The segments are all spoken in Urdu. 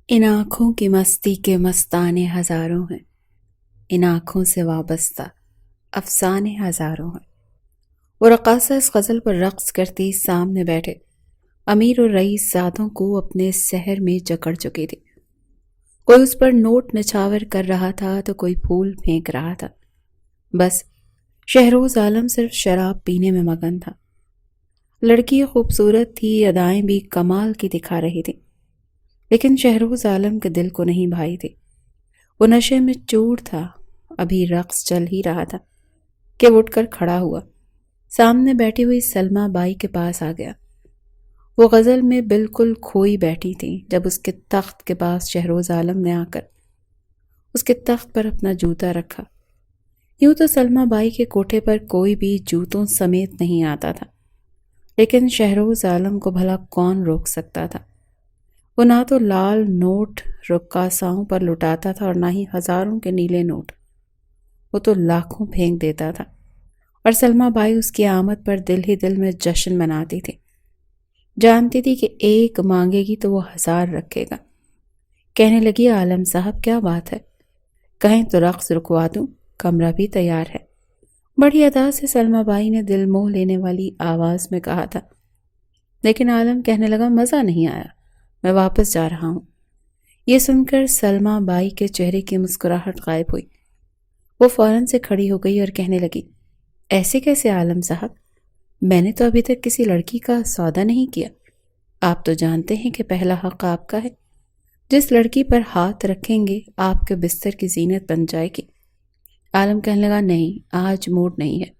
ان آنکھوں کی مستی کے مستانے ہزاروں ہیں، ان آنکھوں سے وابستہ افسانے ہزاروں ہیں۔ وہ رقاصہ اس غزل پر رقص کرتی سامنے بیٹھے امیر و رئیس زادوں کو اپنے سحر میں جکڑ چکی تھی۔ کوئی اس پر نوٹ نچھاور کر رہا تھا تو کوئی پھول پھینک رہا تھا۔ بس شہروز عالم صرف شراب پینے میں مگن تھا۔ لڑکی خوبصورت تھی، ادائیں بھی کمال کی دکھا رہی تھی، لیکن شہروز عالم کے دل کو نہیں بھائی تھی۔ وہ نشے میں چور تھا، ابھی رقص چل ہی رہا تھا کہ وہ اٹھ کر کھڑا ہوا، سامنے بیٹھی ہوئی سلمیٰ بائی کے پاس آ گیا۔ وہ غزل میں بالکل کھوئی بیٹھی تھی جب اس کے تخت کے پاس شہروز عالم نے آ کر اس کے تخت پر اپنا جوتا رکھا۔ یوں تو سلمیٰ بائی کے کوٹھے پر کوئی بھی جوتوں سمیت نہیں آتا تھا، لیکن شہروز عالم کو بھلا کون روک سکتا تھا؟ وہ نہ تو لال نوٹ رقاصاؤں پر لٹاتا تھا اور نہ ہی ہزاروں کے نیلے نوٹ، وہ تو لاکھوں پھینک دیتا تھا، اور سلمیٰ بائی اس کی آمد پر دل ہی دل میں جشن مناتی تھی۔ جانتی تھی کہ ایک مانگے گی تو وہ 1000 رکھے گا۔ کہنے لگی، عالم صاحب کیا بات ہے، کہیں تو رقص رکوا دوں، کمرہ بھی تیار ہے۔ بڑی ادا سے سلمیٰ بائی نے دل موہ لینے والی آواز میں کہا تھا، لیکن عالم کہنے لگا، مزہ نہیں آیا، میں واپس جا رہا ہوں۔ یہ سن کر سلمیٰ بائی کے چہرے کی مسکراہٹ غائب ہوئی۔ وہ فوراً سے کھڑی ہو گئی اور کہنے لگی، ایسے کیسے عالم صاحب، میں نے تو ابھی تک کسی لڑکی کا سودا نہیں کیا۔ آپ تو جانتے ہیں کہ پہلا حق آپ کا ہے، جس لڑکی پر ہاتھ رکھیں گے آپ کے بستر کی زینت بن جائے گی۔ عالم کہنے لگا، نہیں، آج موڈ نہیں ہے۔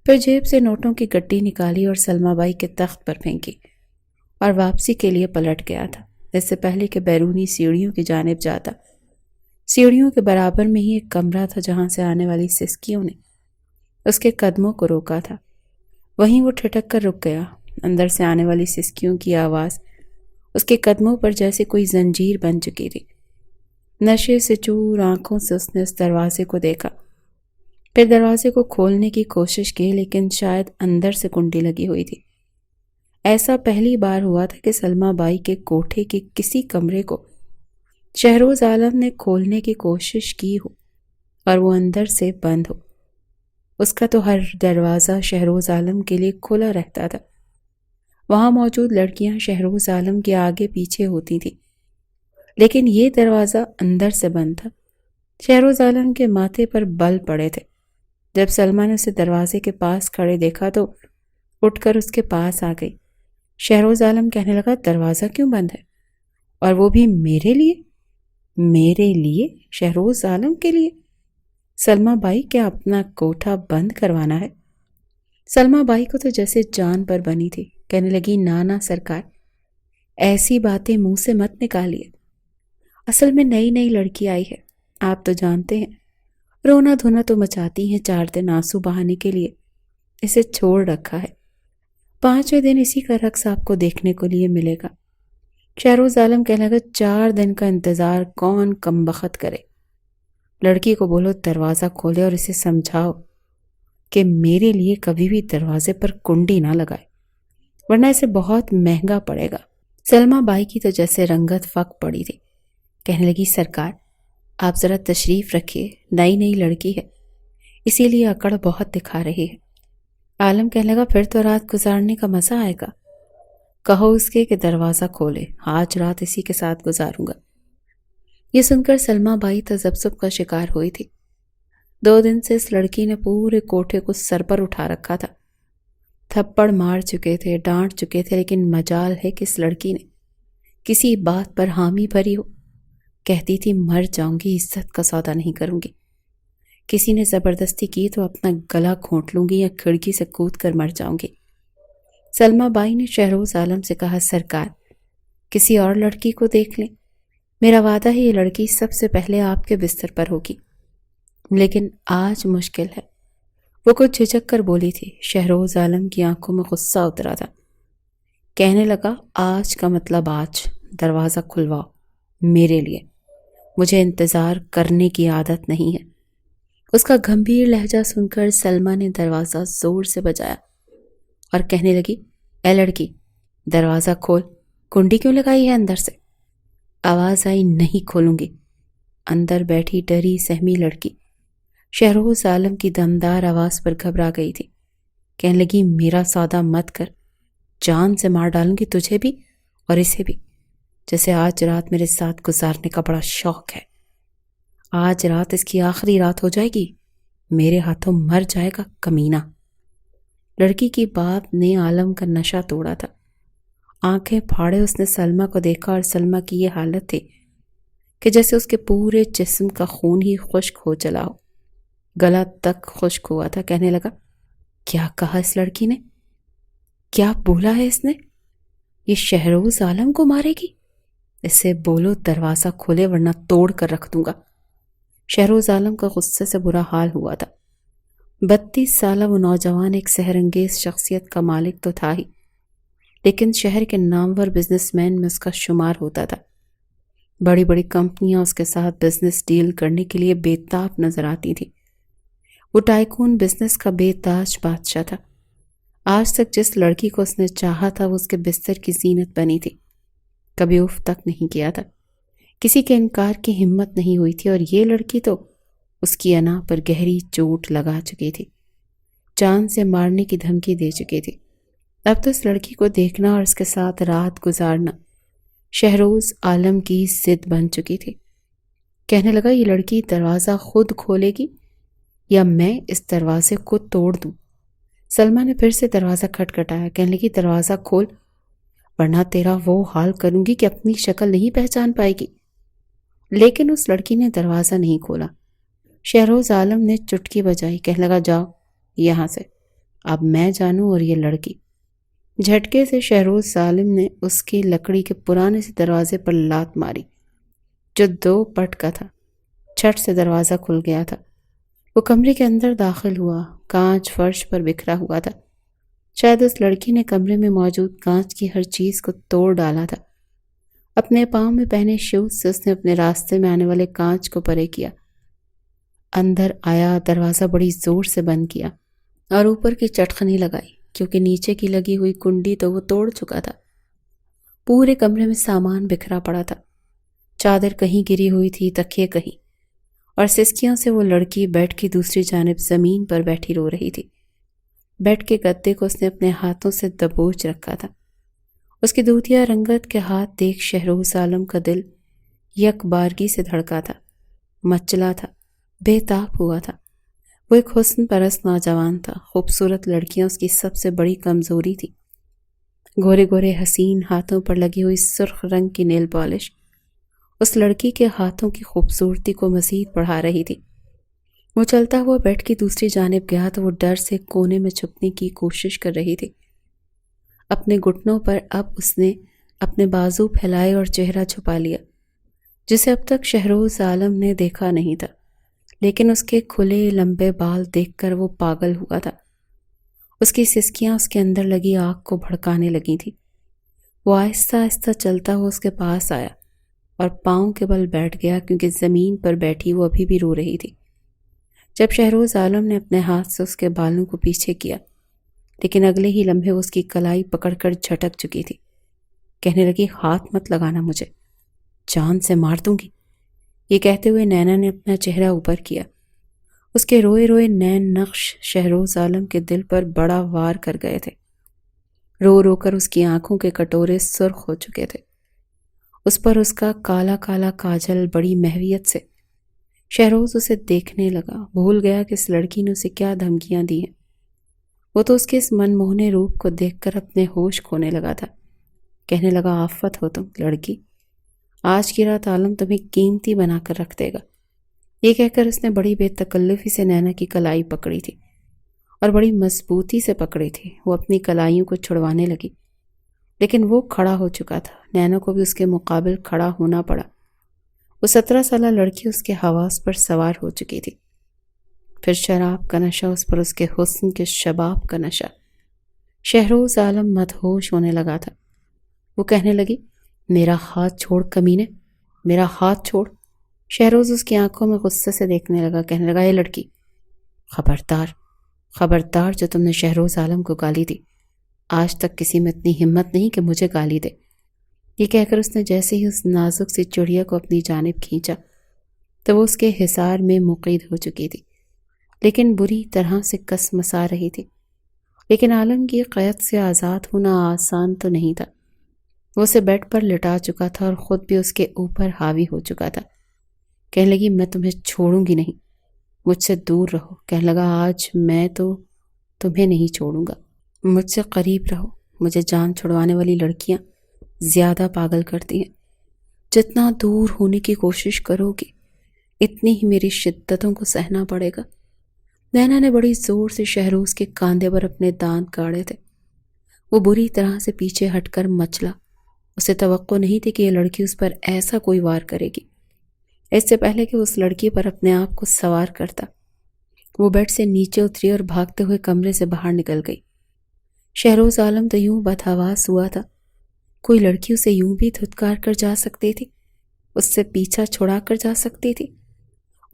پھر جیب سے نوٹوں کی گڈی نکالی اور سلمیٰ بائی کے تخت پر پھینکی اور واپسی کے لیے پلٹ گیا تھا۔ اس سے پہلے کہ بیرونی سیڑھیوں کی جانب جاتا، سیڑھیوں کے برابر میں ہی ایک کمرہ تھا جہاں سے آنے والی سسکیوں نے اس کے قدموں کو روکا تھا۔ وہیں وہ ٹھٹک کر رک گیا۔ اندر سے آنے والی سسکیوں کی آواز اس کے قدموں پر جیسے کوئی زنجیر بن چکی تھی۔ نشے سے چور آنکھوں سے اس نے اس دروازے کو دیکھا، پھر دروازے کو کھولنے کی کوشش کی، لیکن شاید اندر سے کنڈی لگی ہوئی تھی۔ ایسا پہلی بار ہوا تھا کہ سلمیٰ بائی کے کوٹھے کے کسی کمرے کو شہروز عالم نے کھولنے کی کوشش کی ہو اور وہ اندر سے بند ہو۔ اس کا تو ہر دروازہ شہروز عالم کے لیے کھلا رہتا تھا۔ وہاں موجود لڑکیاں شہروز عالم کے آگے پیچھے ہوتی تھیں، لیکن یہ دروازہ اندر سے بند تھا۔ شہروز عالم کے ماتھے پر بل پڑے تھے۔ جب سلمیٰ نے اسے دروازے کے پاس کھڑے دیکھا تو اٹھ کر اس کے پاس آ گئی۔ شہروز عالم کہنے لگا، دروازہ کیوں بند ہے، اور وہ بھی میرے لیے؟ میرے لیے؟ شہروز عالم کے لیے؟ سلمیٰ بائی کیا اپنا کوٹھا بند کروانا ہے؟ سلمیٰ بائی کو تو جیسے جان پر بنی تھی۔ کہنے لگی، نانا سرکار، ایسی باتیں منہ سے مت نکالیے۔ اصل میں نئی نئی لڑکی آئی ہے، آپ تو جانتے ہیں، رونا دھونا تو مچاتی ہیں 4 دن آنسو بہانے کے لیے۔ اسے چھوڑ رکھا ہے، 5ویں دن اسی کا رقص آپ کو دیکھنے کو لیے ملے گا۔ شہروز عالم کہنے لگا، 4 دن کا انتظار کون کمبخت کرے؟ لڑکی کو بولو دروازہ کھولے اور اسے سمجھاؤ کہ میرے لیے کبھی بھی دروازے پر کنڈی نہ لگائے، ورنہ اسے بہت مہنگا پڑے گا۔ سلمیٰ بائی کی تو جیسے رنگت فک پڑی تھی۔ کہنے لگی، سرکار آپ ذرا تشریف رکھیے، نئی نئی لڑکی ہے، اسی لیے اکڑ بہت دکھا رہی ہے۔ عالم کہنے لگا، پھر تو رات گزارنے کا مزہ آئے گا، کہو اس کے کہ دروازہ کھولے، آج رات اسی کے ساتھ گزاروں گا۔ یہ سن کر سلمیٰ بائی تذبذب کا شکار ہوئی تھی۔ 2 دن سے اس لڑکی نے پورے کوٹھے کو سر پر اٹھا رکھا تھا۔ تھپڑ مار چکے تھے، ڈانٹ چکے تھے، لیکن مجال ہے کہ اس لڑکی نے کسی بات پر حامی بھری ہو۔ کہتی تھی، مر جاؤں گی، عزت کا سودا نہیں کروں گی، کسی نے زبردستی کی تو اپنا گلا گھونٹ لوں گی یا کھڑکی سے کود کر مر جاؤں گی۔ سلمیٰ بائی نے شہروز عالم سے کہا، سرکار کسی اور لڑکی کو دیکھ لیں، میرا وعدہ ہے یہ لڑکی سب سے پہلے آپ کے بستر پر ہوگی، لیکن آج مشکل ہے۔ وہ کچھ جھجک کر بولی تھی۔ شہروز عالم کی آنکھوں میں غصہ اترا تھا۔ کہنے لگا، آج کا مطلب آج، دروازہ کھلواؤ میرے لیے، مجھے انتظار کرنے کی عادت نہیں ہے۔ اس کا گھمبیر لہجہ سن کر سلمیٰ نے دروازہ زور سے بجایا اور کہنے لگی، اے لڑکی، دروازہ کھول، کنڈی کیوں لگائی ہے اندر سے؟ آواز آئی، نہیں کھولوں گی۔ اندر بیٹھی ڈری سہمی لڑکی شہروز عالم کی دمدار آواز پر گھبرا گئی تھی۔ کہنے لگی، میرا سودا مت کر، جان سے مار ڈالوں گی تجھے بھی اور اسے بھی، جیسے آج رات میرے ساتھ گزارنے کا بڑا شوق ہے۔ آج رات اس کی آخری رات ہو جائے گی، میرے ہاتھوں مر جائے گا کمینہ۔ لڑکی کی بات نے عالم کا نشہ توڑا تھا۔ آنکھیں پھاڑے اس نے سلمیٰ کو دیکھا اور سلمیٰ کی یہ حالت تھی کہ جیسے اس کے پورے جسم کا خون ہی خشک ہو چلا ہو، گلا تک خشک ہوا تھا۔ کہنے لگا، کیا کہا اس لڑکی نے؟ کیا بولا ہے اس نے؟ یہ شہروز عالم کو مارے گی؟ اسے بولو دروازہ کھولے ورنہ توڑ کر رکھ دوں گا۔ شہروز عالم کا غصے سے برا حال ہوا تھا۔ 32 سالہ وہ نوجوان ایک سحر انگیز شخصیت کا مالک تو تھا ہی، لیکن شہر کے نامور بزنس مین میں اس کا شمار ہوتا تھا۔ بڑی بڑی کمپنیاں اس کے ساتھ بزنس ڈیل کرنے کے لیے بے تاب نظر آتی تھی۔ وہ ٹائکون بزنس کا بے تاج بادشاہ تھا۔ آج تک جس لڑکی کو اس نے چاہا تھا وہ اس کے بستر کی زینت بنی تھی، کبھی اف تک نہیں کیا تھا، کسی کے انکار کی ہمت نہیں ہوئی تھی، اور یہ لڑکی تو اس کی انا پر گہری چوٹ لگا چکی تھی، جان سے مارنے کی دھمکی دے چکی تھی۔ اب تو اس لڑکی کو دیکھنا اور اس کے ساتھ رات گزارنا شہروز عالم کی ضد بن چکی تھی۔ کہنے لگا، یہ لڑکی دروازہ خود کھولے گی یا میں اس دروازے کو توڑ دوں؟ سلمیٰ نے پھر سے دروازہ کھٹکھٹایا۔ کہنے لگی، دروازہ کھول ورنہ تیرا وہ حال کروں گی کہ اپنی شکل نہیں پہچان پائے گی۔ لیکن اس لڑکی نے دروازہ نہیں کھولا۔ شہروز عالم نے چٹکی بجائی۔ کہنے لگا، جاؤ یہاں سے، اب میں جانوں اور یہ لڑکی۔ جھٹکے سے شہروز عالم نے اس کی لکڑی کے پرانے سے دروازے پر لات ماری جو 2 پٹ کا تھا۔ چھٹ سے دروازہ کھل گیا تھا۔ وہ کمرے کے اندر داخل ہوا۔ کانچ فرش پر بکھرا ہوا تھا۔ شاید اس لڑکی نے کمرے میں موجود کانچ کی ہر چیز کو توڑ ڈالا تھا۔ اپنے پاؤں میں پہنے شوز سے اس نے اپنے راستے میں آنے والے کانچ کو پرے کیا۔ اندر آیا، دروازہ بڑی زور سے بند کیا اور اوپر کی چٹخنی لگائی، کیونکہ نیچے کی لگی ہوئی کنڈی تو وہ توڑ چکا تھا۔ پورے کمرے میں سامان بکھرا پڑا تھا۔ چادر کہیں گری ہوئی تھی، تکیے کہیں، اور سسکیوں سے وہ لڑکی بیڈ کی دوسری جانب زمین پر بیٹھی رو رہی تھی۔ بیڈ کے گدے کو اس نے اپنے ہاتھوں سے دبوچ رکھا تھا۔ اس کی دودھیا رنگت کے ہاتھ دیکھ شہروز عالم کا دل یک بارگی سے دھڑکا تھا، مچلا تھا، بے تاب ہوا تھا۔ وہ ایک حسن پرست نوجوان تھا۔ خوبصورت لڑکیاں اس کی سب سے بڑی کمزوری تھی۔ گورے گورے حسین ہاتھوں پر لگی ہوئی سرخ رنگ کی نیل پالش اس لڑکی کے ہاتھوں کی خوبصورتی کو مزید بڑھا رہی تھی۔ وہ چلتا ہوا بیڈ کی دوسری جانب گیا تو وہ ڈر سے کونے میں چھپنے کی کوشش کر رہی تھی۔ اپنے گھٹنوں پر اب اس نے اپنے بازو پھیلائے اور چہرہ چھپا لیا، جسے اب تک شہروز عالم نے دیکھا نہیں تھا، لیکن اس کے کھلے لمبے بال دیکھ کر وہ پاگل ہوا تھا۔ اس کی سسکیاں اس کے اندر لگی آگ کو بھڑکانے لگی تھی۔ وہ آہستہ آہستہ چلتا ہوا اس کے پاس آیا اور پاؤں کے بل بیٹھ گیا، کیونکہ زمین پر بیٹھی وہ ابھی بھی رو رہی تھی۔ جب شہروز عالم نے اپنے ہاتھ سے اس کے بالوں کو پیچھے کیا، لیکن اگلے ہی لمحے اس کی کلائی پکڑ کر جھٹک چکی تھی۔ کہنے لگی، ہاتھ مت لگانا مجھے، جان سے مار دوں گی۔ یہ کہتے ہوئے نینا نے اپنا چہرہ اوپر کیا۔ اس کے روئے روئے نین نقش شہروز عالم کے دل پر بڑا وار کر گئے تھے۔ رو رو کر اس کی آنکھوں کے کٹورے سرخ ہو چکے تھے۔ اس پر اس کا کالا کالا کاجل بڑی محویت سے۔ شہروز اسے دیکھنے لگا، بھول گیا کہ اس لڑکی نے اسے کیا دھمکیاں دی ہیں۔ وہ تو اس کے اس من موہنے روپ کو دیکھ کر اپنے ہوش کھونے لگا تھا۔ کہنے لگا، آفت ہو تم لڑکی، آج کی رات عالم تمہیں قیمتی بنا کر رکھ دے گا۔ یہ کہہ کر اس نے بڑی بے تکلفی سے نینا کی کلائی پکڑی تھی اور بڑی مضبوطی سے پکڑی تھی۔ وہ اپنی کلائیوں کو چھڑوانے لگی، لیکن وہ کھڑا ہو چکا تھا۔ نینا کو بھی اس کے مقابل کھڑا ہونا پڑا۔ وہ 17 سالہ لڑکی اس کے حواس پر سوار ہو چکی تھی۔ پھر شراب کا نشہ اس پر، اس کے حسن کے شباب کا نشہ۔ شہروز عالم مدہوش ہونے لگا تھا۔ وہ کہنے لگی، میرا ہاتھ چھوڑ کمینے، میرا ہاتھ چھوڑ۔ شہروز اس کی آنکھوں میں غصے سے دیکھنے لگا۔ کہنے لگا، اے لڑکی، خبردار خبردار، جو تم نے شہروز عالم کو گالی دی، آج تک کسی میں اتنی ہمت نہیں کہ مجھے گالی دے۔ یہ کہہ کر اس نے جیسے ہی اس نازک سی چڑیا کو اپنی جانب کھینچا تو وہ اس کے حصار میں مقید ہو چکی تھی، لیکن بری طرح سے کس مسا رہی تھی۔ لیکن عالم کی قید سے آزاد ہونا آسان تو نہیں تھا۔ وہ اسے بیڈ پر لٹا چکا تھا اور خود بھی اس کے اوپر حاوی ہو چکا تھا۔ کہنے لگی میں تمہیں چھوڑوں گی نہیں، مجھ سے دور رہو۔ کہنے لگا آج میں تو تمہیں نہیں چھوڑوں گا، مجھ سے قریب رہو۔ مجھے جان چھڑوانے والی لڑکیاں زیادہ پاگل کرتی ہیں، جتنا دور ہونے کی کوشش کرو گی اتنی ہی میری شدتوں کو سہنا پڑے گا۔ نینا نے بڑی زور سے شہروز کے کاندھے پر اپنے دانت گاڑے تھے۔ وہ بری طرح سے پیچھے ہٹ کر مچلا۔ اسے توقع نہیں تھی کہ یہ لڑکی اس پر ایسا کوئی وار کرے گی۔ اس سے پہلے کہ وہ اس لڑکی پر اپنے آپ کو سوار کرتا، وہ بیڈ سے نیچے اتری اور بھاگتے ہوئے کمرے سے باہر نکل گئی۔ شہروز عالم تو یوں بدحواس ہوا تھا، کوئی لڑکی اسے یوں بھی دھتکار کر جا سکتی تھی، اس سے پیچھا چھڑا کر جا سکتی تھی۔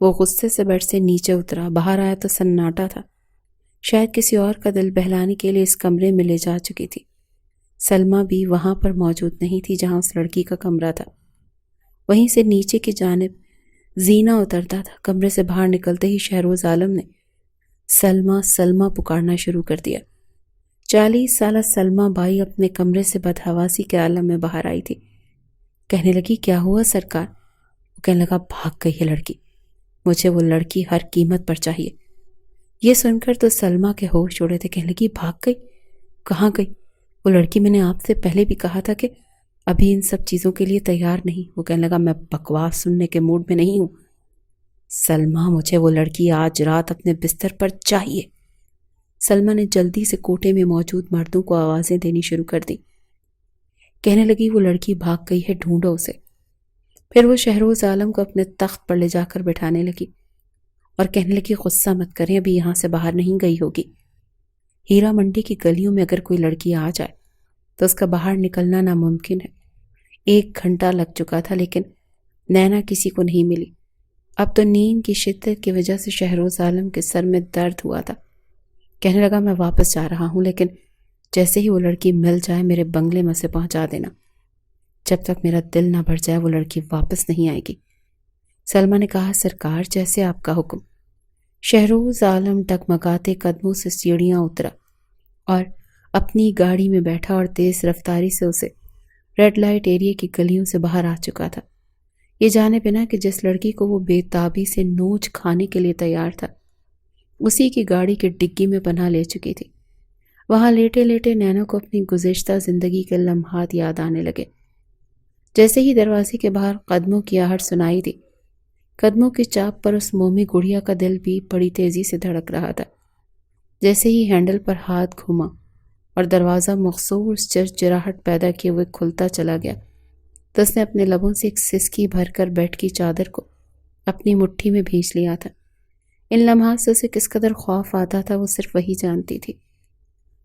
وہ غصے سے بیڈ سے نیچے اترا، باہر آیا تو سناٹا تھا، شاید کسی اور کا دل بہلانے کے لیے اس کمرے میں لے جا چکی تھی۔ سلمیٰ بھی وہاں پر موجود نہیں تھی جہاں اس لڑکی کا کمرہ تھا۔ وہیں سے نیچے کی جانب زینہ اترتا تھا۔ کمرے سے باہر نکلتے ہی شہروز عالم نے سلمیٰ سلمیٰ پکارنا شروع کر دیا۔ 40 سالہ سلمیٰ بائی اپنے کمرے سے بدحواسی کے عالم میں باہر آئی تھی۔ کہنے لگی کیا ہوا سرکار؟ وہ کہنے لگا بھاگ گئی ہے لڑکی، مجھے وہ لڑکی ہر قیمت پر چاہیے۔ یہ سن کر تو سلمیٰ کے ہوش اڑے تھے۔ کہنے لگی بھاگ گئی؟ کہاں گئی وہ لڑکی؟ میں نے آپ سے پہلے بھی کہا تھا کہ ابھی ان سب چیزوں کے لیے تیار نہیں۔ وہ کہنے لگا میں بکواس سننے کے موڈ میں نہیں ہوں سلمیٰ، مجھے وہ لڑکی آج رات اپنے بستر پر چاہیے۔ سلمیٰ نے جلدی سے کوٹھے میں موجود مردوں کو آوازیں دینی شروع کر دی۔ کہنے لگی وہ لڑکی بھاگ گئی ہے، ڈھونڈو اسے۔ پھر وہ شہروز عالم کو اپنے تخت پر لے جا کر بٹھانے لگی اور کہنے لگی غصہ مت کریں، ابھی یہاں سے باہر نہیں گئی ہوگی۔ ہیرا منڈی کی گلیوں میں اگر کوئی لڑکی آ جائے تو اس کا باہر نکلنا ناممکن ہے۔ 1 گھنٹہ لگ چکا تھا لیکن نینا کسی کو نہیں ملی۔ اب تو نیند کی شدت کی وجہ سے شہروز عالم کے سر میں درد ہوا تھا۔ کہنے لگا میں واپس جا رہا ہوں، لیکن جیسے ہی وہ لڑکی مل جائے میرے بنگلے میں سے پہنچا دینا۔ جب تک میرا دل نہ بھر جائے وہ لڑکی واپس نہیں آئے گی۔ سلمیٰ نے کہا سرکار جیسے آپ کا حکم۔ شہروز عالم ڈگمگاتے قدموں سے سیڑھیاں اترا اور اپنی گاڑی میں بیٹھا اور تیز رفتاری سے اسے ریڈ لائٹ ایریے کی گلیوں سے باہر آ چکا تھا، یہ جانے بنا کہ جس لڑکی کو وہ بے تابی سے نوچ کھانے کے لیے تیار تھا اسی کی گاڑی کی ڈگی میں پناہ لے چکی تھی۔ وہاں لیٹے لیٹے نینا کو اپنی گزشتہ زندگی کے لمحات یاد آنے لگے۔ جیسے ہی دروازے کے باہر قدموں کی آہٹ سنائی دی، قدموں کی چاپ پر اس مومی گڑیا کا دل بھی بڑی تیزی سے دھڑک رہا تھا۔ جیسے ہی ہینڈل پر ہاتھ گھوما اور دروازہ مخصوص چرچراہٹ پیدا کیے ہوئے کھلتا چلا گیا تو اس نے اپنے لبوں سے ایک سسکی بھر کر بیڈ کی چادر کو اپنی مٹھی میں بھینچ لیا تھا۔ ان لمحات سے اسے کس قدر خوف آتا تھا وہ صرف وہی جانتی تھی۔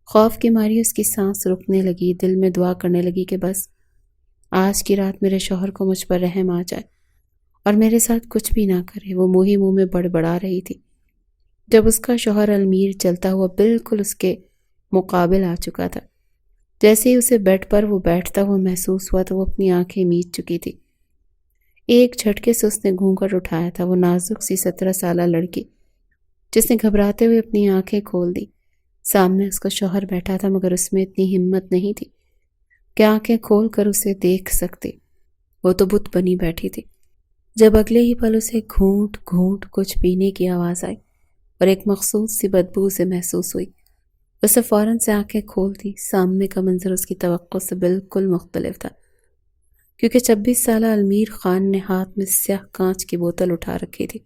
خوف کی ماری اس کی سانس رکنے لگی، دل میں دعا کرنے لگی کہ بس آج کی رات میرے شوہر کو مجھ پر رحم آ جائے اور میرے ساتھ کچھ بھی نہ کرے۔ وہ منہ ہی منہ میں بڑبڑا رہی تھی جب اس کا شوہر المیر چلتا ہوا بالکل اس کے مقابل آ چکا تھا۔ جیسے ہی اسے بیڈ پر وہ بیٹھتا ہوا محسوس ہوا تو وہ اپنی آنکھیں میچ چکی تھی۔ ایک جھٹکے سے اس نے گھونگھٹ اٹھایا تھا۔ وہ نازک سی 17 سالہ لڑکی جس نے گھبراتے ہوئے اپنی آنکھیں کھول دی، سامنے اس کا شوہر بیٹھا تھا مگر اس میں اتنی ہمت نہیں تھی کہ آنکھیں کھول کر اسے دیکھ سکتے۔ وہ تو بت بنی بیٹھی تھی۔ جب اگلے ہی پل اسے گھونٹ گھونٹ کچھ پینے کی آواز آئی اور ایک مخصوص سی بدبو اسے محسوس ہوئی، اسے فوراً سے آنکھیں کھول دی۔ سامنے کا منظر اس کی توقع سے بالکل مختلف تھا، کیونکہ 26 سالہ المیر خان نے ہاتھ میں سیاہ کانچ کی بوتل اٹھا رکھی تھی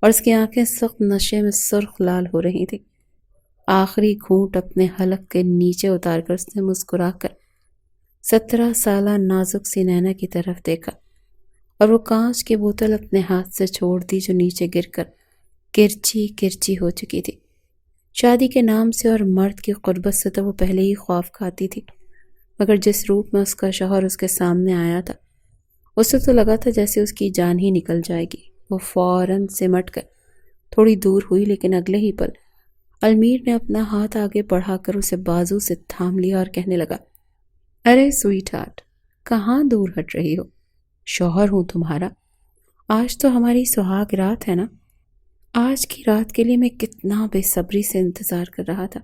اور اس کی آنکھیں سخت نشے میں سرخ لال ہو رہی تھی۔ آخری گھونٹ اپنے حلق کے نیچے اتار کر اس نے مسکرا کر 17 سالہ نازک سی نینا کی طرف دیکھا اور وہ کانچ کی بوتل اپنے ہاتھ سے چھوڑ دی جو نیچے گر کر کرچی کرچی ہو چکی تھی۔ شادی کے نام سے اور مرد کی قربت سے تو وہ پہلے ہی خوف کھاتی تھی، مگر جس روپ میں اس کا شوہر اس کے سامنے آیا تھا اسے تو لگا تھا جیسے اس کی جان ہی نکل جائے گی۔ وہ فوراً سمٹ کر تھوڑی دور ہوئی، لیکن اگلے ہی پل المیر نے اپنا ہاتھ آگے بڑھا کر اسے بازو سے تھام لیا اور کہنے لگا ارے سویٹ ہارٹ، کہاں دور ہٹ رہی ہو؟ شوہر ہوں تمہارا، آج تو ہماری سہاگ رات ہے نا۔ آج کی رات کے لیے میں کتنا بے صبری سے انتظار کر رہا تھا۔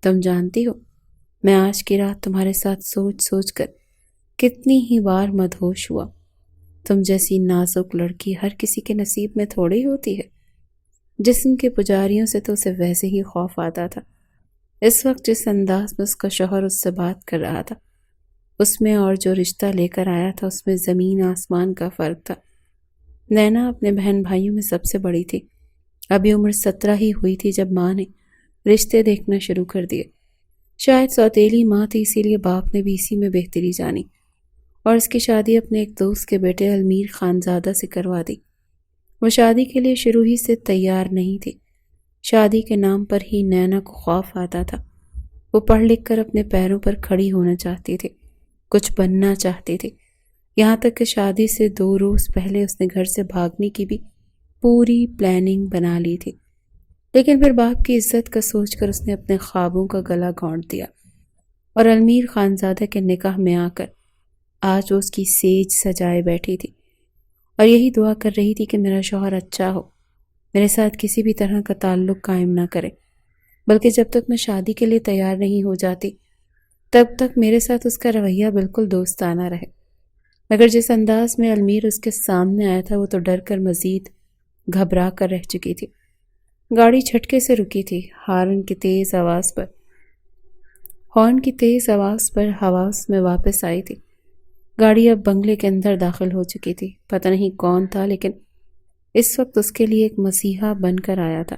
تم جانتی ہو میں آج کی رات تمہارے ساتھ سوچ سوچ کر کتنی ہی بار مدہوش ہوا۔ تم جیسی نازک لڑکی ہر کسی کے نصیب میں تھوڑی ہوتی ہے۔ جسم کے پجاریوں سے تو اسے ویسے ہی خوف آتا تھا۔ اس وقت جس انداز میں اس کا شوہر اس سے بات کر رہا تھا، اس میں اور جو رشتہ لے کر آیا تھا اس میں زمین آسمان کا فرق تھا۔ نینا اپنے بہن بھائیوں میں سب سے بڑی تھی۔ ابھی عمر 17 ہی ہوئی تھی جب ماں نے رشتے دیکھنا شروع کر دیے۔ شاید سوتیلی ماں تھی، اسی لیے باپ نے بھی اسی میں بہتری جانی اور اس کی شادی اپنے ایک دوست کے بیٹے المیر خانزادہ سے کروا دی۔ وہ شادی کے لیے شروع ہی سے تیار نہیں تھی۔ شادی کے نام پر ہی نینا کو خوف آتا تھا۔ وہ پڑھ لکھ کر اپنے پیروں پر کھڑی ہونا چاہتی تھی، کچھ بننا چاہتی تھی، یہاں تک کہ شادی سے 2 روز پہلے اس نے گھر سے بھاگنے کی بھی پوری پلاننگ بنا لی تھی۔ لیکن پھر باپ کی عزت کا سوچ کر اس نے اپنے خوابوں کا گلا گھونٹ دیا اور المیر خانزادہ کے نکاح میں آ کر آج وہ اس کی سیج سجائے بیٹھی تھی اور یہی دعا کر رہی تھی کہ میرا شوہر اچھا ہو، میرے ساتھ کسی بھی طرح کا تعلق قائم نہ کرے، بلکہ جب تک میں شادی کے لیے تیار نہیں ہو جاتی تب تک میرے ساتھ اس کا رویہ بالکل دوستانہ رہے۔ مگر جس انداز میں المیر اس کے سامنے آیا تھا وہ تو ڈر کر مزید گھبرا کر رہ چکی تھی۔ گاڑی جھٹکے سے رکی تھی۔ ہارن کی تیز آواز پر حواس میں واپس آئی تھی۔ گاڑی اب بنگلے کے اندر داخل ہو چکی تھی۔ پتہ نہیں کون تھا لیکن اس وقت اس کے لیے ایک مسیحا بن کر آیا تھا۔